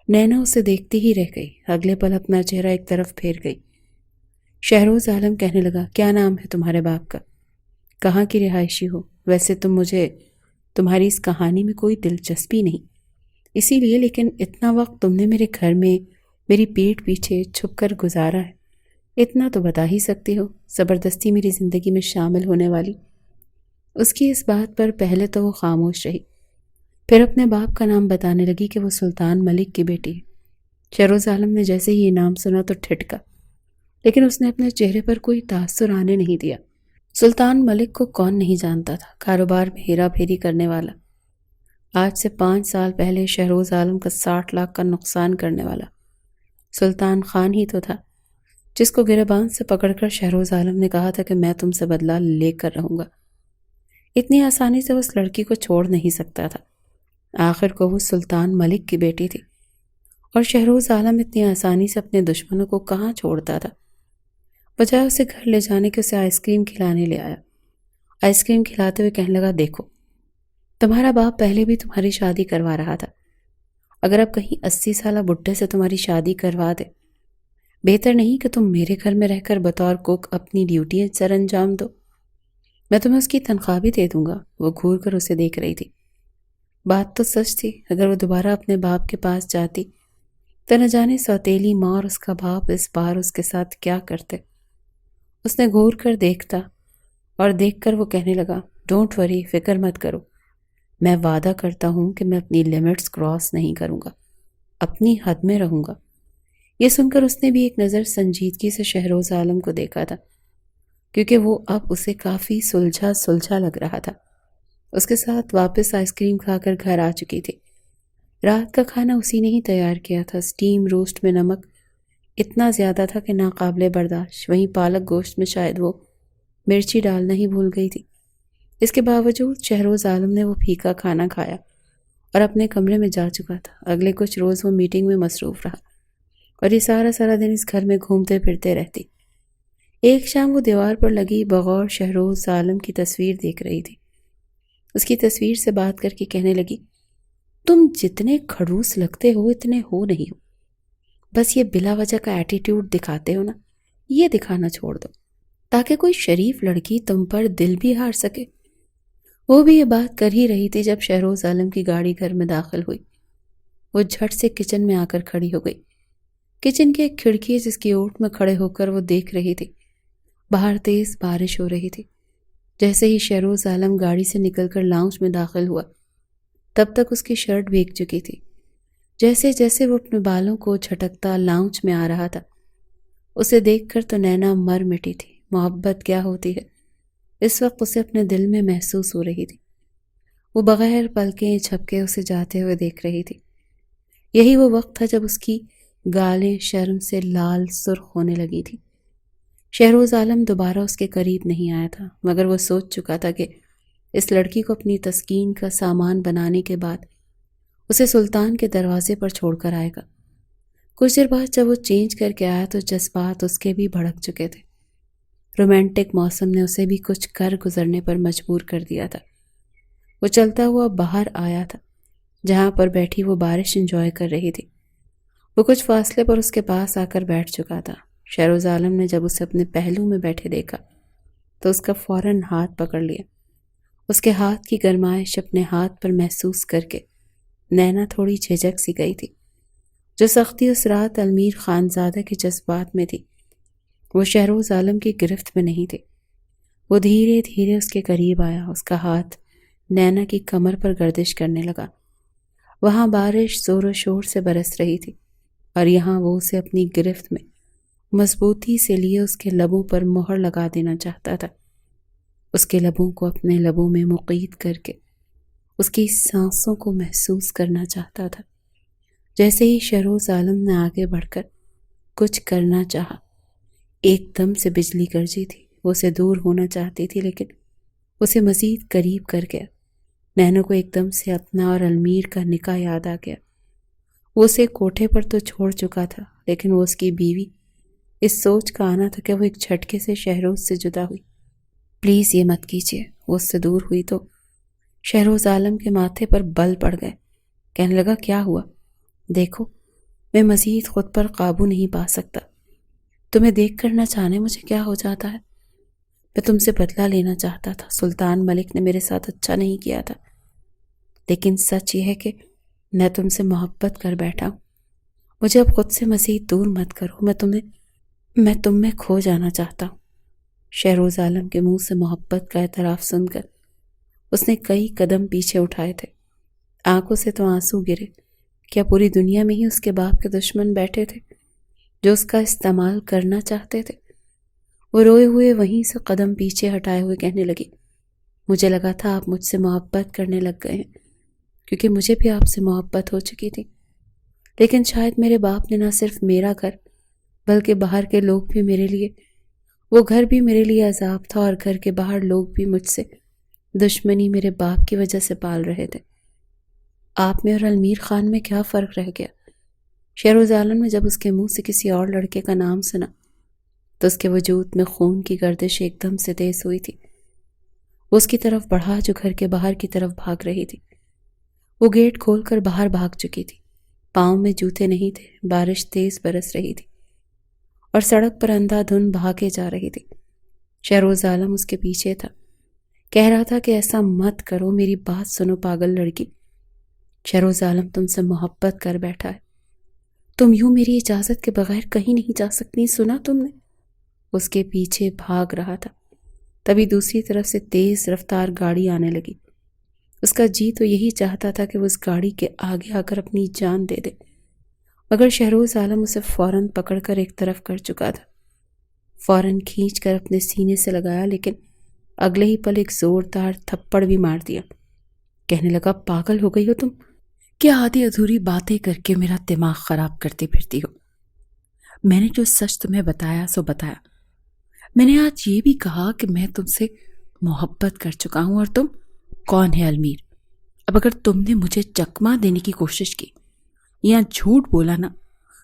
نینا اسے دیکھتی ہی رہ گئی، اگلے پل اپنا چہرہ ایک طرف پھیر گئی۔ شہروز عالم کہنے لگا، کیا نام ہے تمہارے باپ کا؟ کہاں کی رہائشی ہو؟ ویسے مجھے تمہاری اس کہانی میں کوئی دلچسپی نہیں، اسی لیے، لیکن اتنا وقت تم نے میرے گھر میں میری پیٹھ پیچھے چھپ کر گزارا ہے، اتنا تو بتا ہی سکتی ہو، زبردستی میری زندگی میں شامل ہونے والی۔ اس کی اس بات پر پہلے تو وہ خاموش رہی، پھر اپنے باپ کا نام بتانے لگی کہ وہ سلطان ملک کی بیٹی ہے۔ شہروز عالم نے جیسے ہی یہ نام سنا تو ٹھٹکا، لیکن اس نے اپنے چہرے پر کوئی تاثر آنے نہیں دیا۔ سلطان ملک کو کون نہیں جانتا تھا، کاروبار میں ہیرا پھیری کرنے والا، آج سے 5 سال پہلے شہروز عالم کا 60 لاکھ کا نقصان کرنے والا سلطان خان ہی تو تھا، جس کو گریبان سے پکڑ کر شہروز عالم نے کہا تھا کہ میں تم سے بدلہ لے کر رہوں گا۔ اتنی آسانی سے اس لڑکی کو چھوڑ نہیں سکتا تھا، آخر کو وہ سلطان ملک کی بیٹی تھی، اور شہروز عالم اتنی آسانی سے اپنے دشمنوں کو کہاں چھوڑتا تھا۔ بجائے اسے گھر لے جانے کے اسے آئس کریم کھلانے لے آیا۔ آئس کریم کھلاتے ہوئے کہنے لگا، دیکھو، تمہارا باپ پہلے بھی تمہاری شادی کروا رہا تھا، اگر اب کہیں 80 سالہ بڈھے سے تمہاری شادی کروا دے، بہتر نہیں کہ تم میرے گھر میں رہ کر بطور کوک اپنی ڈیوٹی سر انجام دو؟ میں تمہیں اس کی تنخواہ بھی دے دوں گا۔ وہ گھور کر اسے دیکھ رہی تھی۔ بات تو سچ تھی، اگر وہ دوبارہ اپنے باپ کے پاس جاتی تو نہ جانے سوتیلی ماں اور اس کا باپ اس بار اس کے ساتھ کیا کرتے۔ اس نے گھور کر دیکھتا، اور دیکھ کر وہ کہنے لگا، ڈونٹ وری، فکر مت کرو، میں وعدہ کرتا ہوں کہ میں اپنی لیمٹس کراس نہیں کروں گا، اپنی حد میں رہوں گا۔ یہ سن کر اس نے بھی ایک نظر سنجیدگی سے شہروز عالم کو دیکھا تھا، کیونکہ وہ اب اسے کافی سلجھا سلجھا لگ رہا تھا۔ اس کے ساتھ واپس آئس کریم کھا کر گھر آ چکی تھی۔ رات کا کھانا اسی نے ہی تیار کیا تھا۔ سٹیم روسٹ میں نمک اتنا زیادہ تھا کہ ناقابل برداشت، وہیں پالک گوشت میں شاید وہ مرچی ڈالنا ہی بھول گئی تھی۔ اس کے باوجود شہروز عالم نے وہ پھیکا کھانا کھایا اور اپنے کمرے میں جا چکا تھا۔ اگلے کچھ روز وہ میٹنگ میں مصروف رہا اور یہ سارا دن اس گھر میں گھومتے پھرتے رہتی۔ ایک شام وہ دیوار پر لگی بغور شہروز عالم کی تصویر دیکھ رہی تھی۔ اس کی تصویر سے بات کر کے کہنے لگی، تم جتنے کھڑوس لگتے ہو اتنے ہو نہیں ہو، بس یہ بلا وجہ کا ایٹیٹیوڈ دکھاتے ہو نا، یہ دکھانا چھوڑ دو تاکہ کوئی شریف لڑکی تم پر دل بھی ہار سکے۔ وہ بھی یہ بات کر ہی رہی تھی جب شہروز عالم کی گاڑی گھر میں داخل ہوئی۔ وہ جھٹ سے کچن میں آ کر کھڑی ہو گئی۔ کچن کی ایک کھڑکی ہے جس کی اوٹ میں کھڑے ہو کر وہ دیکھ رہی تھی۔ باہر تیز بارش ہو رہی تھی۔ جیسے ہی شہروز عالم گاڑی سے نکل کر لاؤنج میں داخل ہوا، تب تک اس کی شرٹ بھیگ چکی تھی۔ جیسے جیسے وہ اپنے بالوں کو جھٹکتا لاؤنج میں آ رہا تھا، اسے دیکھ کر تو نینا مر مٹی تھی۔ محبت کیا ہوتی ہے اس وقت اسے اپنے دل میں محسوس ہو رہی تھی۔ وہ بغیر پلکیں جھپکے اسے جاتے ہوئے دیکھ رہی تھی۔ یہی وہ وقت تھا جب اس کی گالیں شرم سے لال سرخ ہونے لگی تھی۔ شہروز عالم دوبارہ اس کے قریب نہیں آیا تھا، مگر وہ سوچ چکا تھا کہ اس لڑکی کو اپنی تسکین کا سامان بنانے کے بعد اسے سلطان کے دروازے پر چھوڑ کر آئے گا۔ کچھ دیر بعد جب وہ چینج کر کے آیا تو جذبات اس کے بھی بھڑک چکے تھے۔ رومانٹک موسم نے اسے بھی کچھ کر گزرنے پر مجبور کر دیا تھا۔ وہ چلتا ہوا باہر آیا تھا، جہاں پر بیٹھی وہ بارش انجوائے کر رہی تھی۔ وہ کچھ فاصلے پر اس کے پاس آ کر بیٹھ چکا تھا۔ شہروز عالم نے جب اسے اپنے پہلو میں بیٹھے دیکھا تو اس کا فوراً ہاتھ پکڑ لیا۔ اس کے ہاتھ کی گرمائش اپنے ہاتھ پر محسوس کر کے نینا تھوڑی جھجک سی گئی تھی۔ جو سختی اس رات المیر خانزادہ کے جذبات میں تھی، وہ شہروز عالم کی گرفت میں نہیں تھی۔ وہ دھیرے دھیرے اس کے قریب آیا، اس کا ہاتھ نینا کی کمر پر گردش کرنے لگا۔ وہاں بارش زور و شور سے برس رہی تھی اور یہاں وہ اسے اپنی گرفت میں مضبوطی سے لیے اس کے لبوں پر مہر لگا دینا چاہتا تھا، اس کے لبوں کو اپنے لبوں میں مقید کر کے اس کی سانسوں کو محسوس کرنا چاہتا تھا۔ جیسے ہی شہروز عالم نے آگے بڑھ کر کچھ کرنا چاہا، ایک دم سے بجلی گرجی تھی۔ وہ اسے دور ہونا چاہتی تھی لیکن اسے مزید قریب کر گیا۔ نینو کو ایک دم سے اپنا اور علمیر کا نکاح یاد آ گیا۔ وہ اسے کوٹھے پر تو چھوڑ چکا تھا لیکن وہ اس کی بیوی اس سوچ کا آنا تھا کہ وہ ایک جھٹکے سے شہروز سے جدا ہوئی۔ پلیز یہ مت کیجیے۔ وہ اس سے دور ہوئی تو شہروز عالم کے ماتھے پر بل پڑ گئے۔ کہنے لگا کیا ہوا؟ دیکھو میں مزید خود پر قابو نہیں پا سکتا۔ تمہیں دیکھ کر نہ جانے مجھے کیا ہو جاتا ہے۔ میں تم سے بدلہ لینا چاہتا تھا۔ سلطان ملک نے میرے ساتھ اچھا نہیں کیا تھا، لیکن سچ یہ ہے کہ میں تم سے محبت کر بیٹھا ہوں۔ مجھے اب خود سے مزید دور مت کرو۔ میں تم میں کھو جانا چاہتا ہوں۔ شہروز عالم کے منہ سے محبت کا اعتراف سن کر اس نے کئی قدم پیچھے اٹھائے تھے۔ آنکھوں سے تو آنسو گرے۔ کیا پوری دنیا میں ہی اس کے باپ کے دشمن بیٹھے تھے جو اس کا استعمال کرنا چاہتے تھے؟ وہ روئے ہوئے وہیں سے قدم پیچھے ہٹائے ہوئے کہنے لگی، مجھے لگا تھا آپ مجھ سے محبت کرنے لگ گئے ہیں، کیونکہ مجھے بھی آپ سے محبت ہو چکی تھی۔ لیکن شاید میرے باپ نے نہ صرف میرا گھر بلکہ باہر کے لوگ بھی میرے لیے، وہ گھر بھی میرے لیے عذاب تھا اور گھر کے باہر لوگ بھی مجھ سے دشمنی میرے باپ کی وجہ سے پال رہے تھے۔ آپ میں اور علمیر خان میں کیا فرق رہ گیا؟ شہروز عالم نے جب اس کے منہ سے کسی اور لڑکے کا نام سنا تو اس کے وجود میں خون کی گردش ایک دم سے تیز ہوئی تھی۔ وہ اس کی طرف بڑھا جو گھر کے باہر کی طرف بھاگ رہی تھی۔ وہ گیٹ کھول کر باہر بھاگ چکی تھی۔ پاؤں میں جوتے نہیں تھے، بارش تیز برس رہی تھی اور سڑک پر اندھا دھند بھاگے جا رہی تھی۔ شہروز عالم اس کے پیچھے تھا، کہہ رہا تھا کہ ایسا مت کرو، میری بات سنو پاگل لڑکی۔ شہروز عالم تم سے محبت کر بیٹھا ہے، تم یوں میری اجازت کے بغیر کہیں نہیں جا سکتی، سنا تم نے؟ اس کے پیچھے بھاگ رہا تھا۔ تبھی دوسری طرف سے تیز رفتار گاڑی آنے لگی۔ اس کا جی تو یہی چاہتا تھا کہ وہ اس گاڑی کے آگے آ کر اپنی جان دے دے، مگر شہروز عالم اسے فوراً پکڑ کر ایک طرف کر چکا تھا۔ فوراً کھینچ کر اپنے سینے سے لگایا لیکن اگلے ہی پل ایک زوردار تھپڑ بھی مار دیا۔ کہنے لگا پاگل ہو گئی ہو تم؟ کیا آدھی ادھوری باتیں کر کے میرا دماغ خراب کرتی پھرتی ہو؟ میں نے جو سچ تمہیں بتایا سو بتایا۔ میں نے آج یہ بھی کہا کہ میں تم سے محبت کر چکا ہوں، اور تم کون ہے علمیر؟ اب اگر تم نے مجھے چکما دینے کی کوشش کی یا جھوٹ بولا نا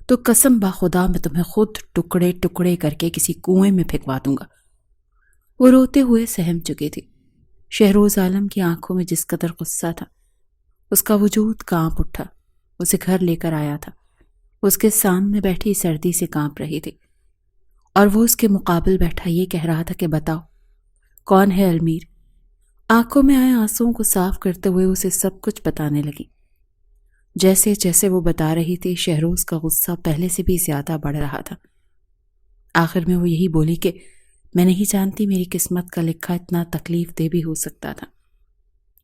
تو قسم باخدا میں تمہیں خود ٹکڑے ٹکڑے کر کے کسی کنویں میں پھینکوا دوں گا۔ وہ روتے ہوئے سہم چکی تھی۔ شہروز عالم کی آنکھوں میں جس قدر غصہ تھا، اس کا وجود کانپ اٹھا۔ اسے گھر لے کر آیا تھا، اس کے سامنے بیٹھی سردی سے کانپ رہی تھی اور وہ اس کے مقابل بیٹھا یہ کہہ رہا تھا کہ بتاؤ کون ہے علمیر؟ آنکھوں میں آئے آنسوؤں کو صاف کرتے ہوئے اسے سب کچھ بتانے لگی۔ جیسے جیسے وہ بتا رہی تھی شہروز کا غصہ پہلے سے بھی زیادہ بڑھ رہا تھا۔ آخر میں وہ یہی بولی کہ میں نہیں جانتی میری قسمت کا لکھا اتنا تکلیف دہ بھی ہو سکتا تھا،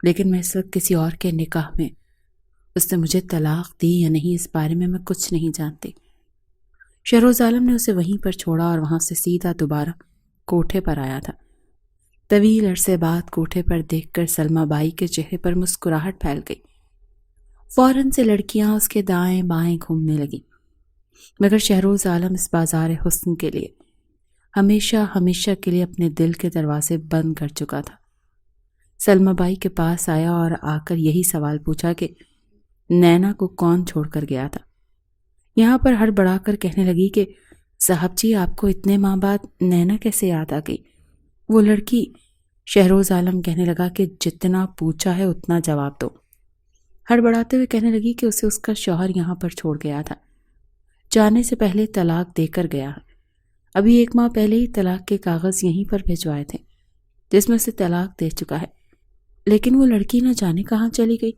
لیکن میں اس وقت کسی اور کے نکاح میں اس نے مجھے طلاق دی یا نہیں اس بارے میں کچھ نہیں جانتی۔ شہروز عالم نے اسے وہیں پر چھوڑا اور وہاں سے سیدھا دوبارہ کوٹھے پر آیا تھا۔ طویل عرصے بعد کوٹھے پر دیکھ کر سلمہ بائی کے چہرے پر مسکراہٹ پھیل گئی۔ فوراً سے لڑکیاں اس کے دائیں بائیں گھومنے لگیں، مگر شہروز عالم اس بازار حسن کے لیے ہمیشہ ہمیشہ کے لیے اپنے دل کے دروازے بند کر چکا تھا۔ سلمہ بائی کے پاس آیا اور آ کر یہی سوال پوچھا کہ نینا کو کون چھوڑ کر گیا تھا۔ یہاں پر ہڑبڑا کر کہنے لگی کہ صاحب جی آپ کو اتنے ماہ بعد نینا کیسے یاد آ گئی؟ وہ لڑکی، شہروز عالم کہنے لگا کہ جتنا پوچھا ہے اتنا جواب دو۔ ہڑبڑاتے ہوئے کہنے لگی کہ اسے اس کا شوہر یہاں پر چھوڑ گیا تھا، جانے سے پہلے طلاق دے کر گیا ہے۔ ابھی 1 ماہ پہلے ہی طلاق کے کاغذ یہیں پر بھیجوائے تھے جس میں اسے طلاق دے چکا ہے، لیکن وہ لڑکی نہ جانے کہاں چلی گئی۔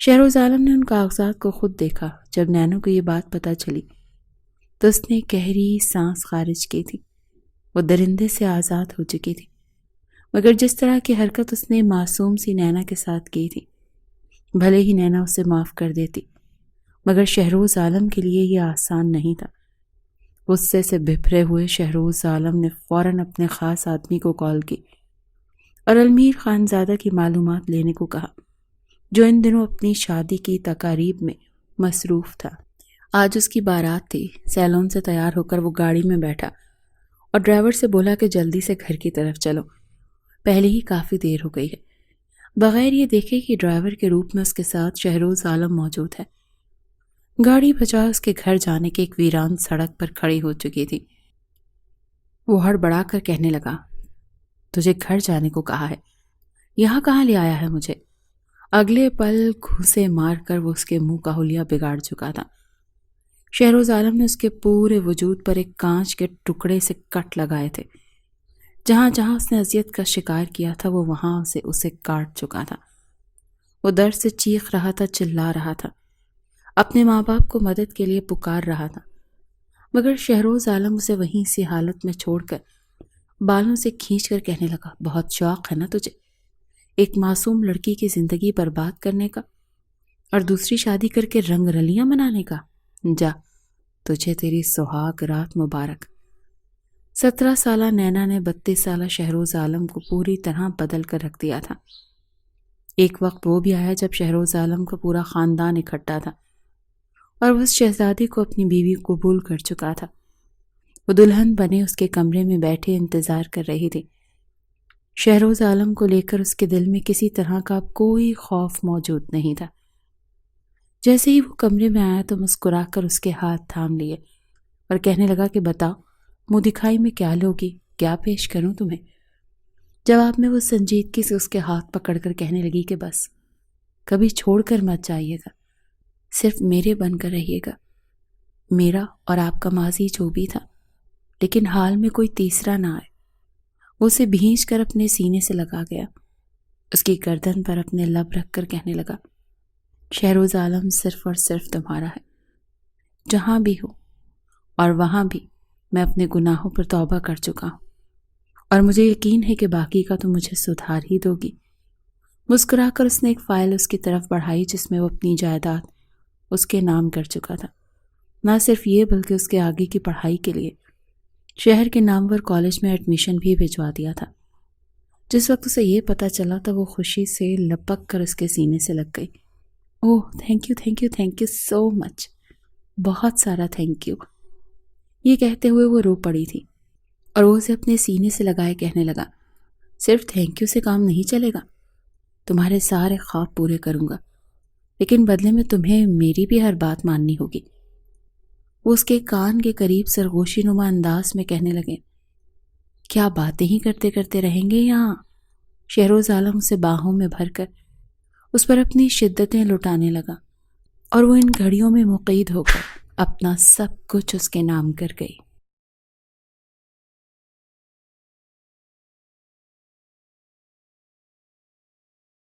شہروز عالم نے ان کاغذات کو خود دیکھا۔ جب نینو کو یہ بات پتہ چلی تو اس نے گہری سانس خارج کی تھی۔ وہ درندے سے آزاد ہو چکی تھی، مگر جس طرح کی حرکت اس نے معصوم سی نینا کے ساتھ کی تھی، بھلے ہی نینا اسے معاف کر دیتی مگر شہروز عالم کے لیے یہ آسان نہیں تھا۔ غصے سے بھرے ہوئے شہروز عالم نے فوراً اپنے خاص آدمی کو کال کی اور المیر خانزادہ کی معلومات لینے کو کہا، جو ان دنوں اپنی شادی کی تقاریب میں مصروف تھا۔ آج اس کی بارات تھی۔ سیلون سے تیار ہو کر وہ گاڑی میں بیٹھا اور ڈرائیور سے بولا کہ جلدی سے گھر کی طرف چلو، پہلے ہی کافی دیر ہو گئی ہے، بغیر یہ دیکھے کہ ڈرائیور کے روپ میں اس کے ساتھ شہروز عالم موجود ہے۔ گاڑی بجائے اس کے گھر جانے کے ایک ویران سڑک پر کھڑی ہو چکی تھی۔ وہ ہڑبڑا کر کہنے لگا، تجھے گھر جانے کو کہا ہے، یہاں کہاں لے آیا ہے مجھے؟ اگلے پل گھوسے مار کر وہ اس کے منہ کا حلیہ بگاڑ چکا تھا۔ شہروز عالم نے اس کے پورے وجود پر ایک کانچ کے ٹکڑے سے کٹ لگائے تھے۔ جہاں جہاں اس نے اذیت کا شکار کیا تھا وہ وہاں سے اسے کاٹ چکا تھا۔ وہ درد سے چیخ رہا تھا، چلا رہا تھا، اپنے ماں باپ کو مدد کے لیے پکار رہا تھا، مگر شہروز عالم اسے وہیں سی حالت میں چھوڑ کر بالوں سے کھینچ کر کہنے لگا، بہت شوق ہے نا تجھے ایک معصوم لڑکی کی زندگی برباد کرنے کا اور دوسری شادی کر کے رنگ رلیاں منانے کا؟ جا، تجھے تیری سہاگ رات مبارک۔ 17 سالہ نینا نے 32 سالہ شہروز عالم کو پوری طرح بدل کر رکھ دیا تھا۔ ایک وقت وہ بھی آیا جب شہروز عالم کا پورا خاندان اکٹھا تھا اور وہ اس شہزادی کو اپنی بیوی قبول کر چکا تھا۔ وہ دلہن بنے اس کے کمرے میں بیٹھے انتظار کر رہی تھی۔ شہروز عالم کو لے کر اس کے دل میں کسی طرح کا کوئی خوف موجود نہیں تھا۔ جیسے ہی وہ کمرے میں آیا تو مسکرا کر اس کے ہاتھ تھام لیے اور کہنے لگا کہ بتاؤ، منہ دکھائی میں کیا لوگی، کیا پیش کروں تمہیں؟ جواب میں وہ سنجیدگی سے اس کے ہاتھ پکڑ کر کہنے لگی کہ بس کبھی چھوڑ کر مت جائیے گا، صرف میرے بن کر رہیے گا۔ میرا اور آپ کا ماضی جو بھی تھا، لیکن حال میں کوئی تیسرا نہ آئے۔ وہ اسے بھینچ کر اپنے سینے سے لگا گیا، اس کی گردن پر اپنے لب رکھ کر کہنے لگا، شہروز عالم صرف اور صرف تمہارا ہے، جہاں بھی ہو اور وہاں بھی میں اپنے گناہوں پر توبہ کر چکا ہوں اور مجھے یقین ہے کہ باقی کا تو مجھے سدھار ہی دوگی۔ مسکرا کر اس نے ایک فائل اس کی طرف بڑھائی جس میں وہ اپنی جائیداد اس کے نام کر چکا تھا۔ نہ صرف یہ بلکہ اس کے آگے کی پڑھائی کے لیے شہر کے نامور کالج میں ایڈمیشن بھی بھجوا دیا تھا۔ جس وقت اسے یہ پتہ چلا تو وہ خوشی سے لپک کر اس کے سینے سے لگ گئی۔ Oh thank you thank you thank you so much, بہت سارا تھینک یو۔ یہ کہتے ہوئے وہ رو پڑی تھی اور وہ اسے اپنے سینے سے لگائے کہنے لگا، صرف تھینک یو سے کام نہیں چلے گا، تمہارے سارے خواب پورے کروں گا، لیکن بدلے میں تمہیں میری بھی ہر بات ماننی ہوگی۔ وہ اس کے کان کے قریب سرگوشی نما انداز میں کہنے لگے، کیا باتیں ہی کرتے کرتے رہیں گے یہاں؟ شہروز عالم اسے باہوں میں بھر کر اس پر اپنی شدتیں لٹانے لگا اور وہ ان گھڑیوں میں مقید ہو کر اپنا سب کچھ اس کے نام کر گئی۔